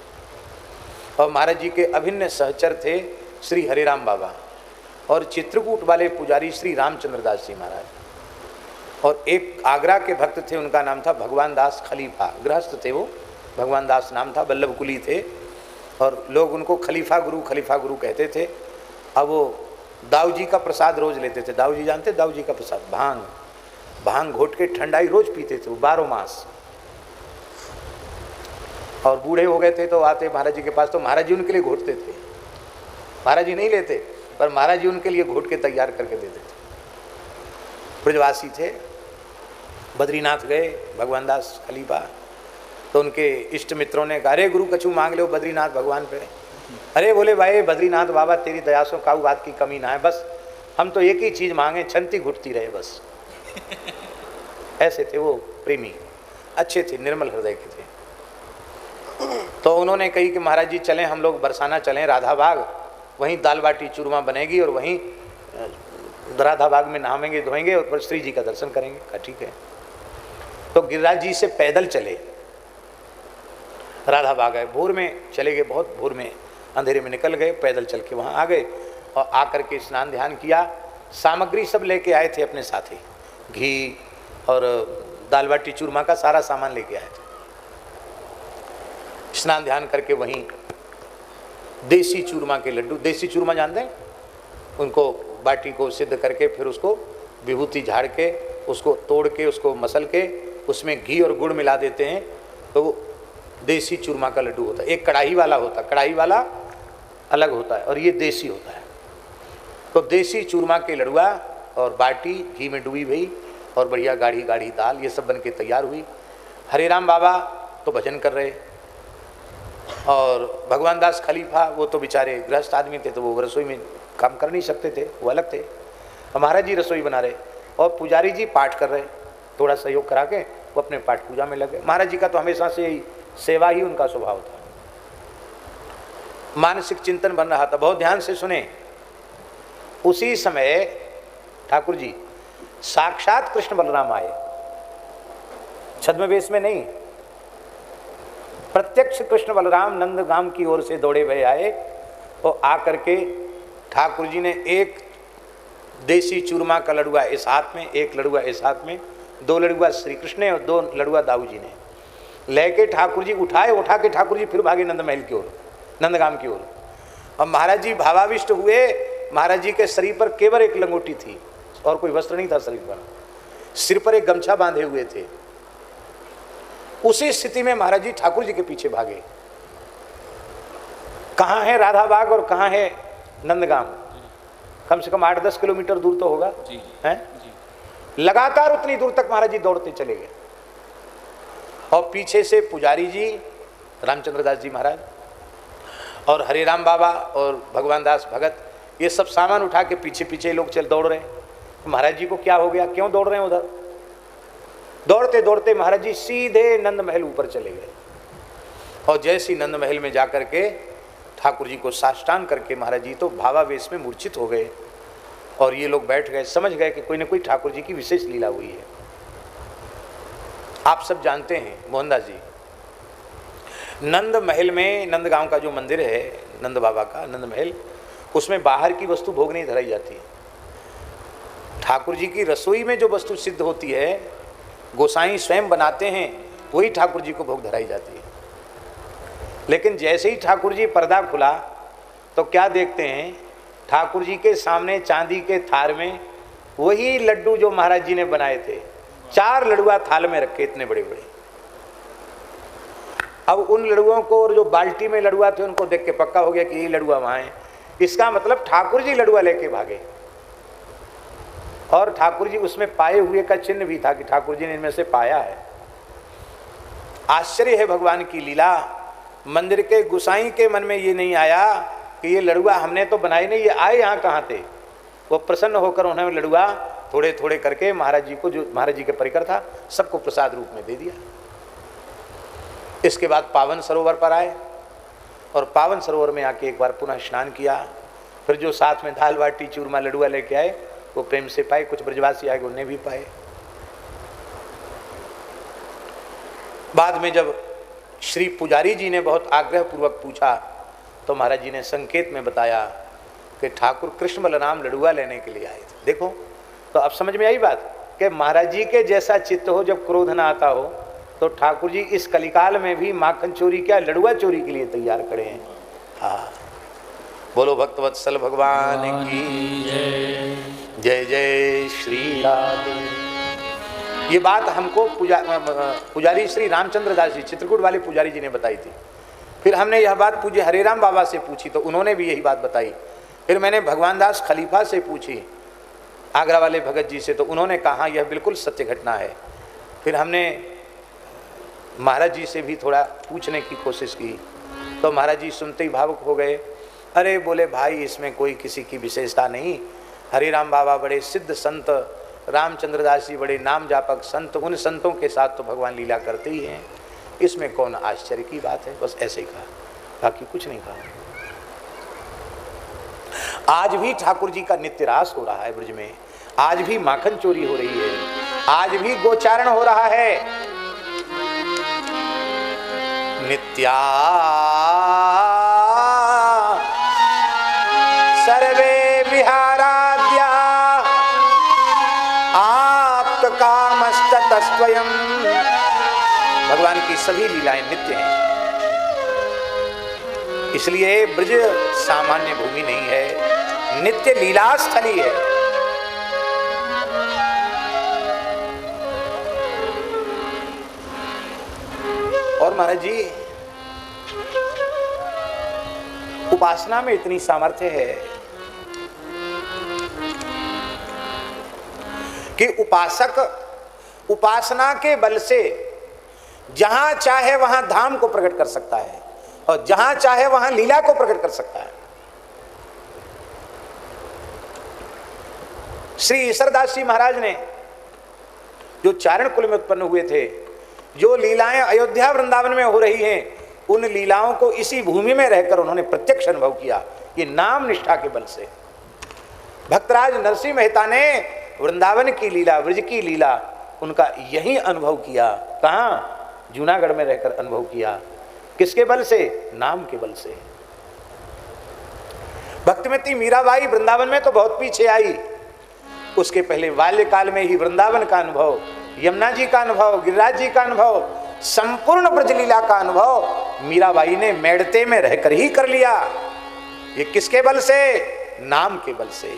और महाराज जी के अभिन्न सहचर थे श्री हरिराम बाबा और चित्रकूट वाले पुजारी श्री रामचंद्र दास जी महाराज, और एक आगरा के भक्त थे, उनका नाम था भगवान दास खलीफा। गृहस्थ थे वो, भगवान दास नाम था, बल्लभकुली थे, और लोग उनको खलीफा गुरु कहते थे। अब वो दाऊ जी का प्रसाद रोज लेते थे। दाऊ जी जानते? दाऊ जी का प्रसाद भांग घोट के ठंडाई रोज पीते थे वो 12 मास। और बूढ़े हो गए थे तो आते महाराज जी के पास, तो महाराज जी उनके लिए घोटते थे। महाराज जी नहीं लेते, पर महाराज जी उनके लिए घोट के तैयार करके देते थे। ब्रजवासी थे, बद्रीनाथ गए भगवान दास खलीफा, तो उनके इष्ट मित्रों ने कहा, अरे गुरु कछु मांग लो बद्रीनाथ भगवान पे। अरे बोले भाई बद्रीनाथ बाबा तेरी दया से काऊ बात की कमी ना है, बस हम तो एक ही चीज़ मांगे, छंती घुटती रहे बस। ऐसे थे वो प्रेमी, अच्छे थे, निर्मल हृदय के थे। तो उन्होंने कही कि महाराज जी चलें, हम लोग बरसाना चलें राधा बाग, वहीं दाल बाटी चूरमा बनेगी और वहीं राधा बाग में नहाएंगे धोएंगे और फिर श्री जी का दर्शन करेंगे। कहा ठीक है। तो गिरिराज जी से पैदल चले, राधा बाग आए, भोर में चले गए, बहुत भोर में अंधेरे में निकल गए, पैदल चल के वहाँ आ गए और आकर के स्नान ध्यान किया। सामग्री सब लेके आए थे अपने साथ ही, घी और दाल बाटी चूरमा का सारा सामान लेके आए थे। स्नान ध्यान करके वहीं देसी चूरमा के लड्डू, देसी चूरमा जानते हैं, उनको बाटी को सिद्ध करके फिर उसको विभूति झाड़ के उसको तोड़ के उसको मसल के उसमें घी और गुड़ मिला देते हैं, तो वो देसी चूरमा का लड्डू होता है। एक कढ़ाई वाला होता है, कढ़ाई वाला अलग होता है और ये देसी होता है। तो देसी चूरमा के लड़ुआ और बाटी घी में डूबी हुई और बढ़िया गाढ़ी गाढ़ी दाल, ये सब बन के तैयार हुई। हरे राम बाबा तो भजन कर रहे और भगवान दास खलीफा वो तो बेचारे गृहस्थ आदमी थे, तो वो रसोई में काम कर नहीं सकते थे, वो अलग थे। और महाराज जी रसोई बना रहे और पुजारी जी पाठ कर रहे, थोड़ा सहयोग करा के वो अपने पाठ पूजा में लगे। महाराज जी का तो हमेशा से यही सेवा ही उनका स्वभाव था। मानसिक चिंतन बन रहा था, बहुत ध्यान से सुने। उसी समय ठाकुर जी साक्षात कृष्ण बलराम आए, छद्मवेश में नहीं, प्रत्यक्ष कृष्ण बलराम नंदगाम की ओर से दौड़े हुए आए और आकर के ठाकुर जी ने एक देसी चूरमा का लड़ुआ इस हाथ में, एक लड़ुआ इस हाथ में, दो लड़ुआ श्री कृष्ण ने और दो लड़ुआ दाऊ जी ने लेके ठाकुर जी उठाए, उठा के ठाकुर जी फिर भागे नंद महल की ओर, नंदगाम की ओर। और महाराज जी भावाविष्ट हुए। महाराज जी के शरीर पर केवल एक लंगोटी थी और कोई वस्त्र नहीं था शरीर पर, सिर पर एक गमछा बांधे हुए थे। उसी स्थिति में महाराज जी ठाकुर जी के पीछे भागे। कहाँ है राधा बाग और कहाँ है नंदगाम? कम से कम 8-10 किलोमीटर दूर तो होगा हैं? लगातार उतनी दूर तक महाराज जी दौड़ते चले गए और पीछे से पुजारी जी रामचंद्र दास जी महाराज और हरे राम बाबा और भगवान दास भगत, ये सब सामान उठा के पीछे पीछे लोग चल दौड़ रहे हैं। महाराज जी को क्या हो गया, क्यों दौड़ रहे हैं उधर? दौड़ते दौड़ते महाराज जी सीधे नंद महल ऊपर चले गए और जैसी नंद महल में जाकर के ठाकुर जी को साष्टांग करके महाराज जी तो भावावेश में मूर्छित हो गए और ये लोग बैठ गए, समझ गए कि कोई ना कोई ठाकुर जी की विशेष लीला हुई है। आप सब जानते हैं मोहनदास जी, नंद महल में, नंदगांव का जो मंदिर है नंद बाबा का नंद महल, उसमें बाहर की वस्तु भोग नहीं धराई जाती है। ठाकुर जी की रसोई में जो वस्तु सिद्ध होती है, गोसाई स्वयं बनाते हैं, वही ठाकुर जी को भोग धराई जाती है। लेकिन जैसे ही ठाकुर जी पर्दा खुला तो क्या देखते हैं, ठाकुर जी के सामने चांदी के थाल में वही लड्डू जो महाराज जी ने बनाए थे, 4 लड्डुआ थाल में रखे, इतने बड़े बड़े। अब उन लड्डुओं को और जो बाल्टी में लड्डुआ थे उनको देख के पक्का हो गया कि ये लड्डुआ वहाँ है। इसका मतलब ठाकुर जी लड्डुआ लेके भागे और ठाकुर जी उसमें पाए हुए का चिन्ह भी था कि ठाकुर जी ने इनमें से पाया है। आश्चर्य है भगवान की लीला। मंदिर के गुसाई के मन में ये नहीं आया कि ये लड़ुआ हमने तो बनाए नहीं, ये आए यहाँ कहाँ थे। वो प्रसन्न होकर उन्होंने लड़ुआ थोड़े थोड़े करके महाराज जी को, जो महाराज जी के परिकर था, सबको प्रसाद रूप में दे दिया। इसके बाद पावन सरोवर पर आए और पावन सरोवर में आके एक बार पुनः स्नान किया। फिर जो साथ में दाल बाटी चूरमा लड़ुआ लेके आए वो प्रेम से पाए, कुछ ब्रजवासी आए उन्हें भी पाए। बाद में जब श्री पुजारी जी ने बहुत आग्रह पूर्वक पूछा तो महाराज जी ने संकेत में बताया कि ठाकुर कृष्ण बलराम लड़ुआ लेने के लिए आए थे। देखो तो अब समझ में आई बात कि महाराज जी के जैसा चित्त हो, जब क्रोध ना आता हो, तो ठाकुर जी इस कलिकाल में भी माखन चोरी क्या, लड़ुआ चोरी के लिए तैयार खड़े हैं। हाँ, बोलो भक्तवत्सल भगवान की जय जय श्री राधे। ये बात हमको पुजारी श्री रामचंद्र दास जी, चित्रकूट वाले पुजारी जी ने बताई थी। फिर हमने यह बात पूज्य हरे राम बाबा से पूछी तो उन्होंने भी यही बात बताई। फिर मैंने भगवान दास खलीफा से पूछी, आगरा वाले भगत जी से, तो उन्होंने कहा यह बिल्कुल सत्य घटना है। फिर हमने महाराज जी से भी थोड़ा पूछने की कोशिश की तो महाराज जी सुनते ही भावुक हो गए। अरे बोले भाई, इसमें कोई किसी की विशेषता नहीं, हरे राम बाबा बड़े सिद्ध संत, रामचंद्र दास जी बड़े नाम जापक संत, उन संतों के साथ तो भगवान लीला करते ही हैं, इसमें कौन आश्चर्य की बात है। बस ऐसे ही कहा, बाकी कुछ नहीं कहा। आज भी ठाकुर जी का नित्य रास हो रहा है ब्रज में, आज भी माखन चोरी हो रही है, आज भी गोचारण हो रहा है। नित्या सर्वे विहाराद्या आप्त कामस्ततस्त्वयम्। भगवान की सभी लीलाएं नित्य हैं, इसलिए ब्रज सामान्य भूमि नहीं है, नित्य लीला स्थली है। और महाराज जी, उपासना में इतनी सामर्थ्य है कि उपासक उपासना के बल से जहां चाहे वहां धाम को प्रकट कर सकता है और जहां चाहे वहां लीला को प्रकट कर सकता है। श्री ईश्वरदास जी महाराज ने जो चारण कुल में उत्पन्न हुए थे, जो लीलाएं अयोध्या वृंदावन में हो रही हैं, उन लीलाओं को इसी भूमि में रहकर उन्होंने प्रत्यक्ष अनुभव किया, ये नाम निष्ठा के बल से। भक्तराज नरसिंह मेहता ने वृंदावन की लीला, ब्रज की लीला, उनका यही अनुभव किया। कहाँ? जूनागढ़ में रहकर अनुभव किया। किसके बल से? नाम के बल से। भक्तिमती मीराबाई वृंदावन में तो बहुत पीछे आई, उसके पहले बाल्यकाल में ही वृंदावन का अनुभव, यमुना जी का अनुभव, गिरिराज जी का अनुभव, संपूर्ण ब्रजलीला का अनुभव मीराबाई ने मेड़ते में रहकर ही कर लिया। ये किसके बल से? नाम के बल से।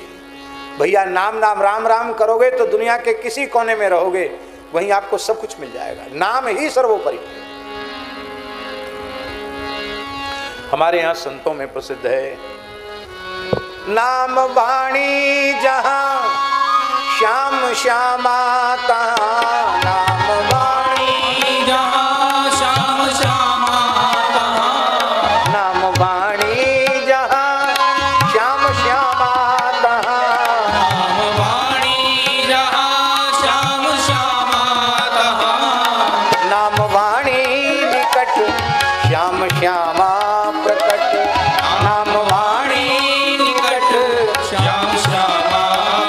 भैया नाम नाम राम राम करोगे तो दुनिया के किसी कोने में रहोगे, वहीं आपको सब कुछ मिल जाएगा। नाम ही सर्वोपरि। हमारे यहाँ संतों में प्रसिद्ध है, नाम वाणी जहां श्याम श्यामा तहां, नाम वाणी जहाँ श्याम श्यामा तहाँ, नाम वाणी जहां श्याम श्यामा तहां, नाम वाणी जहाँ श्याम श्यामा तहाँ, नाम वाणी निकट श्याम श्यामा प्रकट, नाम वाणी निकट श्याम श्यामा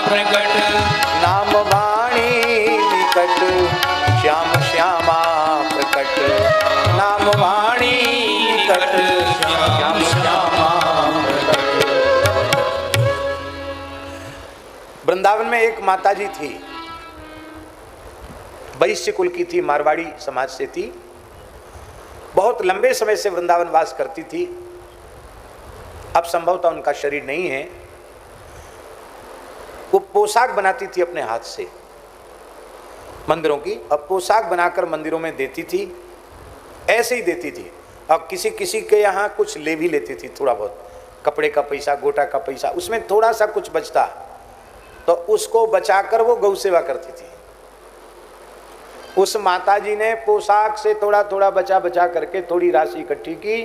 प्रकट, नाम वाणी निकट श्याम श्यामा प्रकट, नाम वाणी निकट श्याम श्यामा प्रकट। वृंदावन में एक माता जी थी, वैश्य कुल की थी, मारवाड़ी समाज से थी, बहुत लंबे समय से वृंदावन वास करती थी। अब संभवतः उनका शरीर नहीं है। वो पोशाक बनाती थी अपने हाथ से मंदिरों की, अब पोशाक बनाकर मंदिरों में देती थी, ऐसे ही देती थी। अब किसी किसी के यहाँ कुछ ले भी लेती थी, थोड़ा बहुत कपड़े का पैसा, गोटा का पैसा, उसमें थोड़ा सा कुछ बचता तो उसको बचाकर वो गौ सेवा करती थी। उस माता जी ने पोशाक से थोड़ा थोड़ा बचा बचा करके थोड़ी राशि इकट्ठी की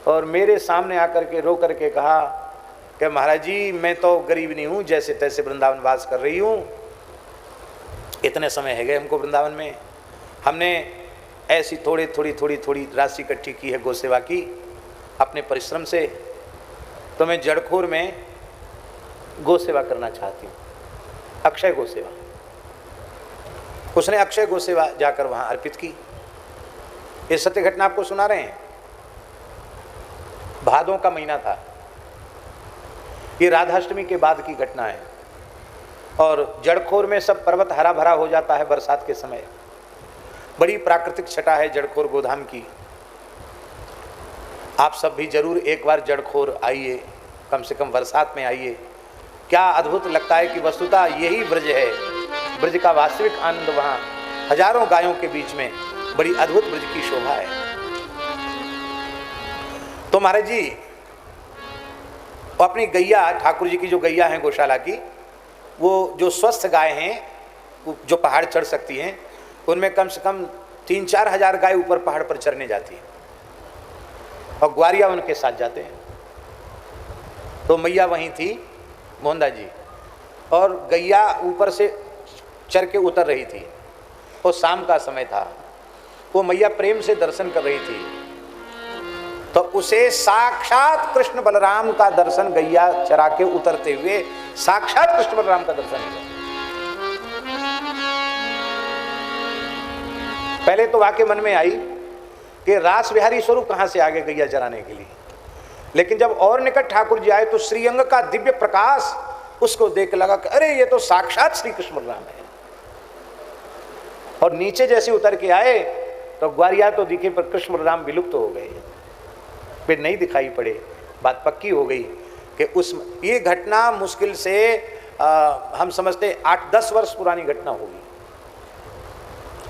और मेरे सामने आकर के रो करके कहा कि महाराज जी मैं तो गरीब नहीं हूँ, जैसे तैसे वृंदावन वास कर रही हूँ, इतने समय है गए हमको वृंदावन में, हमने ऐसी थोड़ी राशि इकट्ठी की है गौ सेवा की अपने परिश्रम से, तो मैं जड़खोर में गौ सेवा करना चाहती हूँ, अक्षय गौ सेवा। उसने अक्षय गौ सेवा जाकर वहाँ अर्पित की। ये सत्य घटना आपको सुना रहे हैं। भादों का महीना था, ये राधाष्टमी के बाद की घटना है और जड़खोर में सब पर्वत हरा भरा हो जाता है बरसात के समय। बड़ी प्राकृतिक छटा है जड़खोर गोधाम की। आप सब भी जरूर एक बार जड़खोर आइए, कम से कम बरसात में आइए। क्या अद्भुत लगता है कि वस्तुतः यही ब्रज है, ब्रज का वास्तविक आनंद वहाँ हजारों गायों के बीच में बड़ी अद्भुत ब्रज की शोभा है। तो महाराज जी अपनी गैया, ठाकुर जी की जो गैया हैं गौशाला की, वो जो स्वस्थ गाय हैं जो पहाड़ चढ़ सकती हैं, उनमें कम से कम 3-4 हजार गाय ऊपर पहाड़ पर चरने जाती हैं और ग्वारिया उनके साथ जाते हैं। तो मैया वहीं थी मोहनदास जी, और गैया ऊपर से चर के उतर रही थी और शाम का समय था। वो मैया प्रेम से दर्शन कर रही थी तो उसे साक्षात कृष्ण बलराम का दर्शन गैया चरा के उतरते हुए साक्षात कृष्ण बलराम का दर्शन हुआ। पहले तो वाक्य मन में आई कि रास विहारी स्वरूप कहां से आगे गैया चराने के लिए, लेकिन जब और निकट ठाकुर जी आए तो श्रीअंग का दिव्य प्रकाश उसको देख लगा कि अरे ये तो साक्षात श्री कृष्ण बलराम है। और नीचे जैसे उतर के आए तो ग्वारिया तो दिखे पर कृष्ण बलराम विलुप्त हो गए, फिर नहीं दिखाई पड़े। बात पक्की हो गई कि उस ये घटना मुश्किल से हम समझते 8-10 वर्ष पुरानी घटना होगी,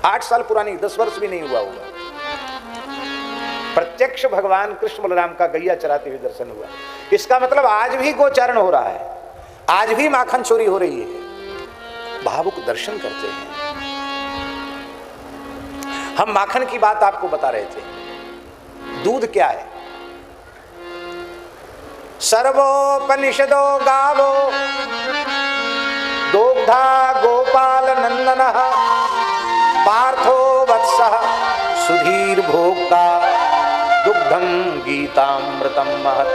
8 साल पुरानी, 10 वर्ष भी नहीं हुआ होगा। प्रत्यक्ष भगवान कृष्ण बलराम का गैया चराते हुए दर्शन हुआ। इसका मतलब आज भी गोचारण हो रहा है, आज भी माखन चोरी हो रही है, भावुक दर्शन करते हैं। हम माखन की बात आपको बता रहे थे। दूध क्या है? सर्वोपनिषदो गावो दोग्धा गोपाल नंदन पार्थो वत्सः सुधीर भोक्ता दुग्धम गीतामृतम महत्।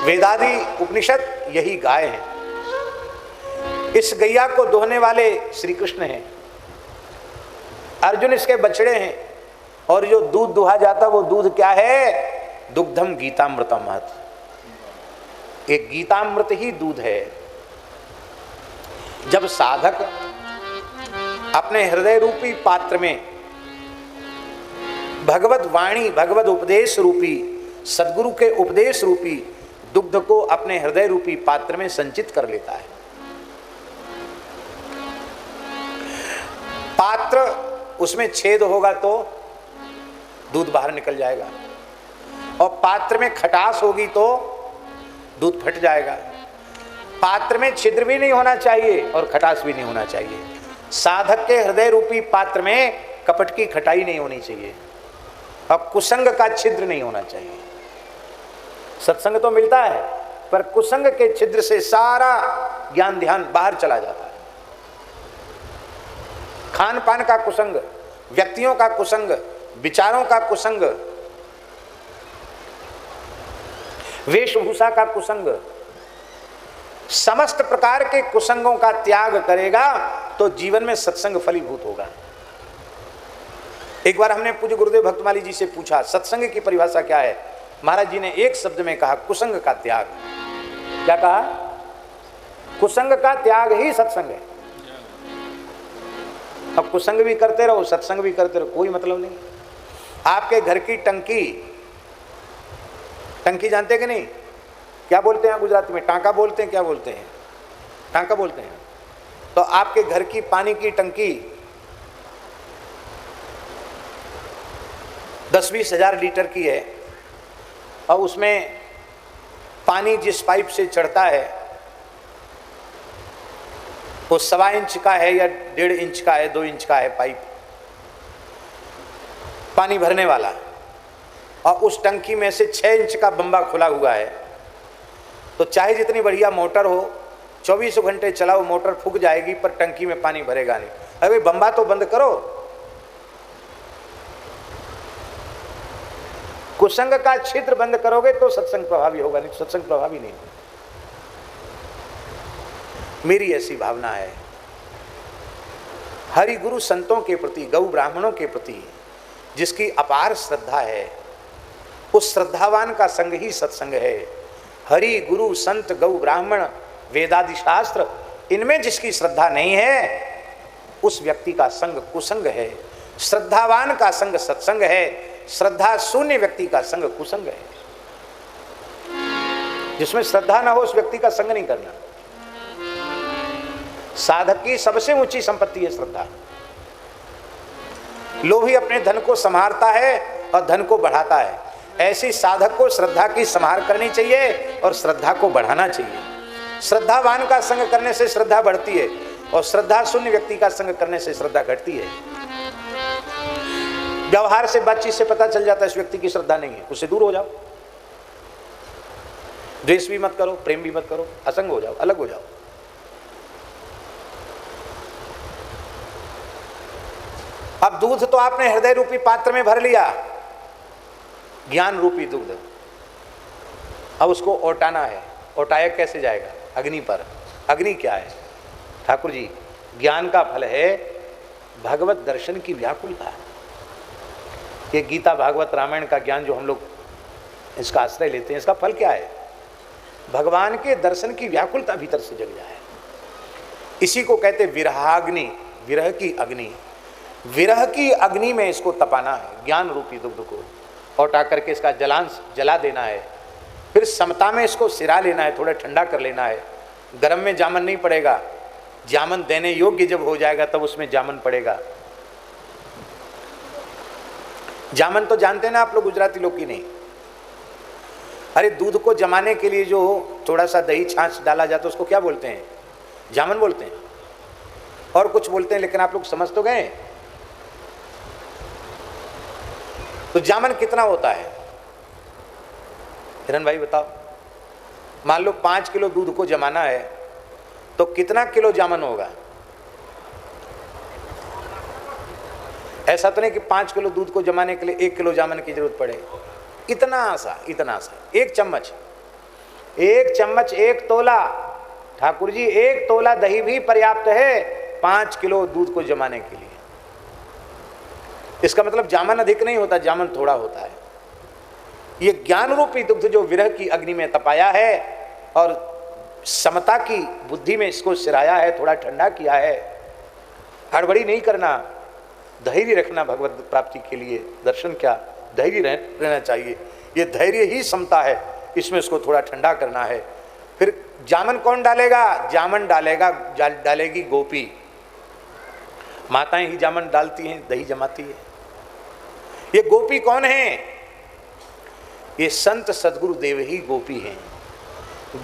वेदादि उपनिषद यही गाय है। इस गैया को दोहने वाले श्री कृष्ण हैं, अर्जुन इसके बछड़े हैं, और जो दूध दुहा जाता वो दूध क्या है? दुग्धम गीतामृतम महत्। एक गीतामृत ही दूध है। जब साधक अपने हृदय रूपी पात्र में भगवत वाणी, भगवत उपदेश रूपी, सदगुरु के उपदेश रूपी दुग्ध को अपने हृदय रूपी पात्र में संचित कर लेता है, पात्र उसमें छेद होगा तो दूध बाहर निकल जाएगा, और पात्र में खटास होगी तो दूध फट जाएगा। पात्र में छिद्र भी नहीं होना चाहिए और खटास भी नहीं होना चाहिए। साधक के हृदय रूपी पात्र में कपट की खटाई नहीं होनी चाहिए और कुसंग का छिद्र नहीं होना चाहिए। सत्संग तो मिलता है पर कुसंग के छिद्र से सारा ज्ञान ध्यान बाहर चला जाता है। खान पान का कुसंग, व्यक्तियों का कुसंग, विचारों का कुसंग, वेशभूषा का कुसंग, समस्त प्रकार के कुसंगों का त्याग करेगा तो जीवन में सत्संग फलीभूत होगा। एक बार हमने पूज्य गुरुदेव भक्तमाली जी से पूछा सत्संग की परिभाषा क्या है। महाराज जी ने एक शब्द में कहा कुसंग का त्याग। क्या कहा? कुसंग का त्याग ही सत्संग है। अब कुसंग भी करते रहो, सत्संग भी करते रहो, कोई मतलब नहीं। आपके घर की टंकी, टंकी जानते कि नहीं? क्या बोलते हैं गुजराती में? टांका बोलते हैं? क्या बोलते हैं? टांका बोलते हैं। तो आपके घर की पानी की टंकी 10-20 हजार लीटर की है और उसमें पानी जिस पाइप से चढ़ता है वो 1.25 इंच का है या 1.5 इंच का है, 2 इंच का है पाइप पानी भरने वाला, और उस टंकी में से 6 इंच का बम्बा खुला हुआ है। तो चाहे जितनी बढ़िया मोटर हो, 24 घंटे चलाओ, मोटर फूक जाएगी पर टंकी में पानी भरेगा नहीं। अरे बम्बा तो बंद करो। कुसंग का छिद्र बंद करोगे तो सत्संग प्रभावी होगा, नहीं सत्संग प्रभावी नहीं। मेरी ऐसी भावना है। हरि गुरु संतों के प्रति, गौ ब्राह्मणों के प्रति जिसकी अपार श्रद्धा है, उस श्रद्धावान का संग ही सत्संग है। हरि गुरु संत गौ ब्राह्मण वेदादि शास्त्र, इनमें जिसकी श्रद्धा नहीं है उस व्यक्ति का संग कुसंग है। श्रद्धावान का संग सत्संग है, श्रद्धा शून्य व्यक्ति का संग कुसंग है। जिसमें श्रद्धा ना हो उस व्यक्ति का संग नहीं करना। साधक की सबसे ऊंची संपत्ति है श्रद्धा। लोभी अपने धन को संभालता है और धन को बढ़ाता है, ऐसी साधक को श्रद्धा की संभाल करनी चाहिए और श्रद्धा को बढ़ाना चाहिए। श्रद्धावान का संग करने से श्रद्धा बढ़ती है और श्रद्धा शून्य व्यक्ति का संग करने से श्रद्धा घटती है। व्यवहार से, बातचीत से पता चल जाता है इस व्यक्ति की श्रद्धा नहीं है, उससे दूर हो जाओ। द्वेष भी मत करो, प्रेम भी मत करो, असंग हो जाओ, अलग हो जाओ। अब दूध तो आपने हृदय रूपी पात्र में भर लिया, ज्ञान रूपी दुग्ध। अब उसको ओटाना है। ओटाया कैसे जाएगा? अग्नि पर। अग्नि क्या है ठाकुर जी? ज्ञान का फल है भगवत दर्शन की व्याकुलता। ये गीता भागवत रामायण का ज्ञान जो हम लोग इसका आश्रय लेते हैं, इसका फल क्या है? भगवान के दर्शन की व्याकुलता भीतर से जग जाए। इसी को कहते विरहाग्नि, विरह की अग्नि। विरह की अग्नि में इसको तपाना है, ज्ञान रूपी दुग्ध को औटा करके इसका जलांश जला देना है। फिर समता में इसको सिरा लेना है, थोड़ा ठंडा कर लेना है। गर्म में जामन नहीं पड़ेगा, जामन देने योग्य जब हो जाएगा तब उसमें जामन पड़ेगा। जामन तो जानते हैं ना आप लोग, गुजराती लोग की नहीं। अरे दूध को जमाने के लिए जो थोड़ा सा दही छाछ डाला जाता है उसको क्या बोलते हैं? जामन बोलते हैं। और कुछ बोलते हैं, लेकिन आप लोग समझ तो गए। तो जामन कितना होता है हिरण भाई बताओ? मान लो 5 किलो दूध को जमाना है तो कितना किलो जामन होगा? ऐसा तो नहीं कि 5 किलो दूध को जमाने के लिए 1 किलो जामन की जरूरत पड़े। इतना सा 1 चम्मच, 1 चम्मच 1 तोला। ठाकुर जी 1 तोला दही भी पर्याप्त है 5 किलो दूध को जमाने के लिए। इसका मतलब जामन अधिक नहीं होता, जामन थोड़ा होता है। ये ज्ञान रूपी दुग्ध जो विरह की अग्नि में तपाया है और समता की बुद्धि में इसको सिराया है, थोड़ा ठंडा किया है। हड़बड़ी नहीं करना, धैर्य रखना भगवत प्राप्ति के लिए। दर्शन क्या, धैर्य रहना चाहिए। ये धैर्य ही समता है, इसमें इसको थोड़ा ठंडा करना है। फिर जामन कौन डालेगा? जामन डालेगी गोपी। माताएं ही जामन डालती हैं, दही जमाती है। ये गोपी कौन है? ये संत सद्गुरु देव ही गोपी हैं।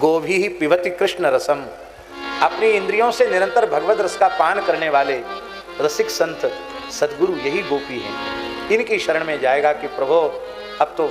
गोभी ही पिबति कृष्ण रसम। अपनी इंद्रियों से निरंतर भगवत रस का पान करने वाले रसिक संत सद्गुरु यही गोपी हैं। इनकी शरण में जाएगा कि प्रभु अब तो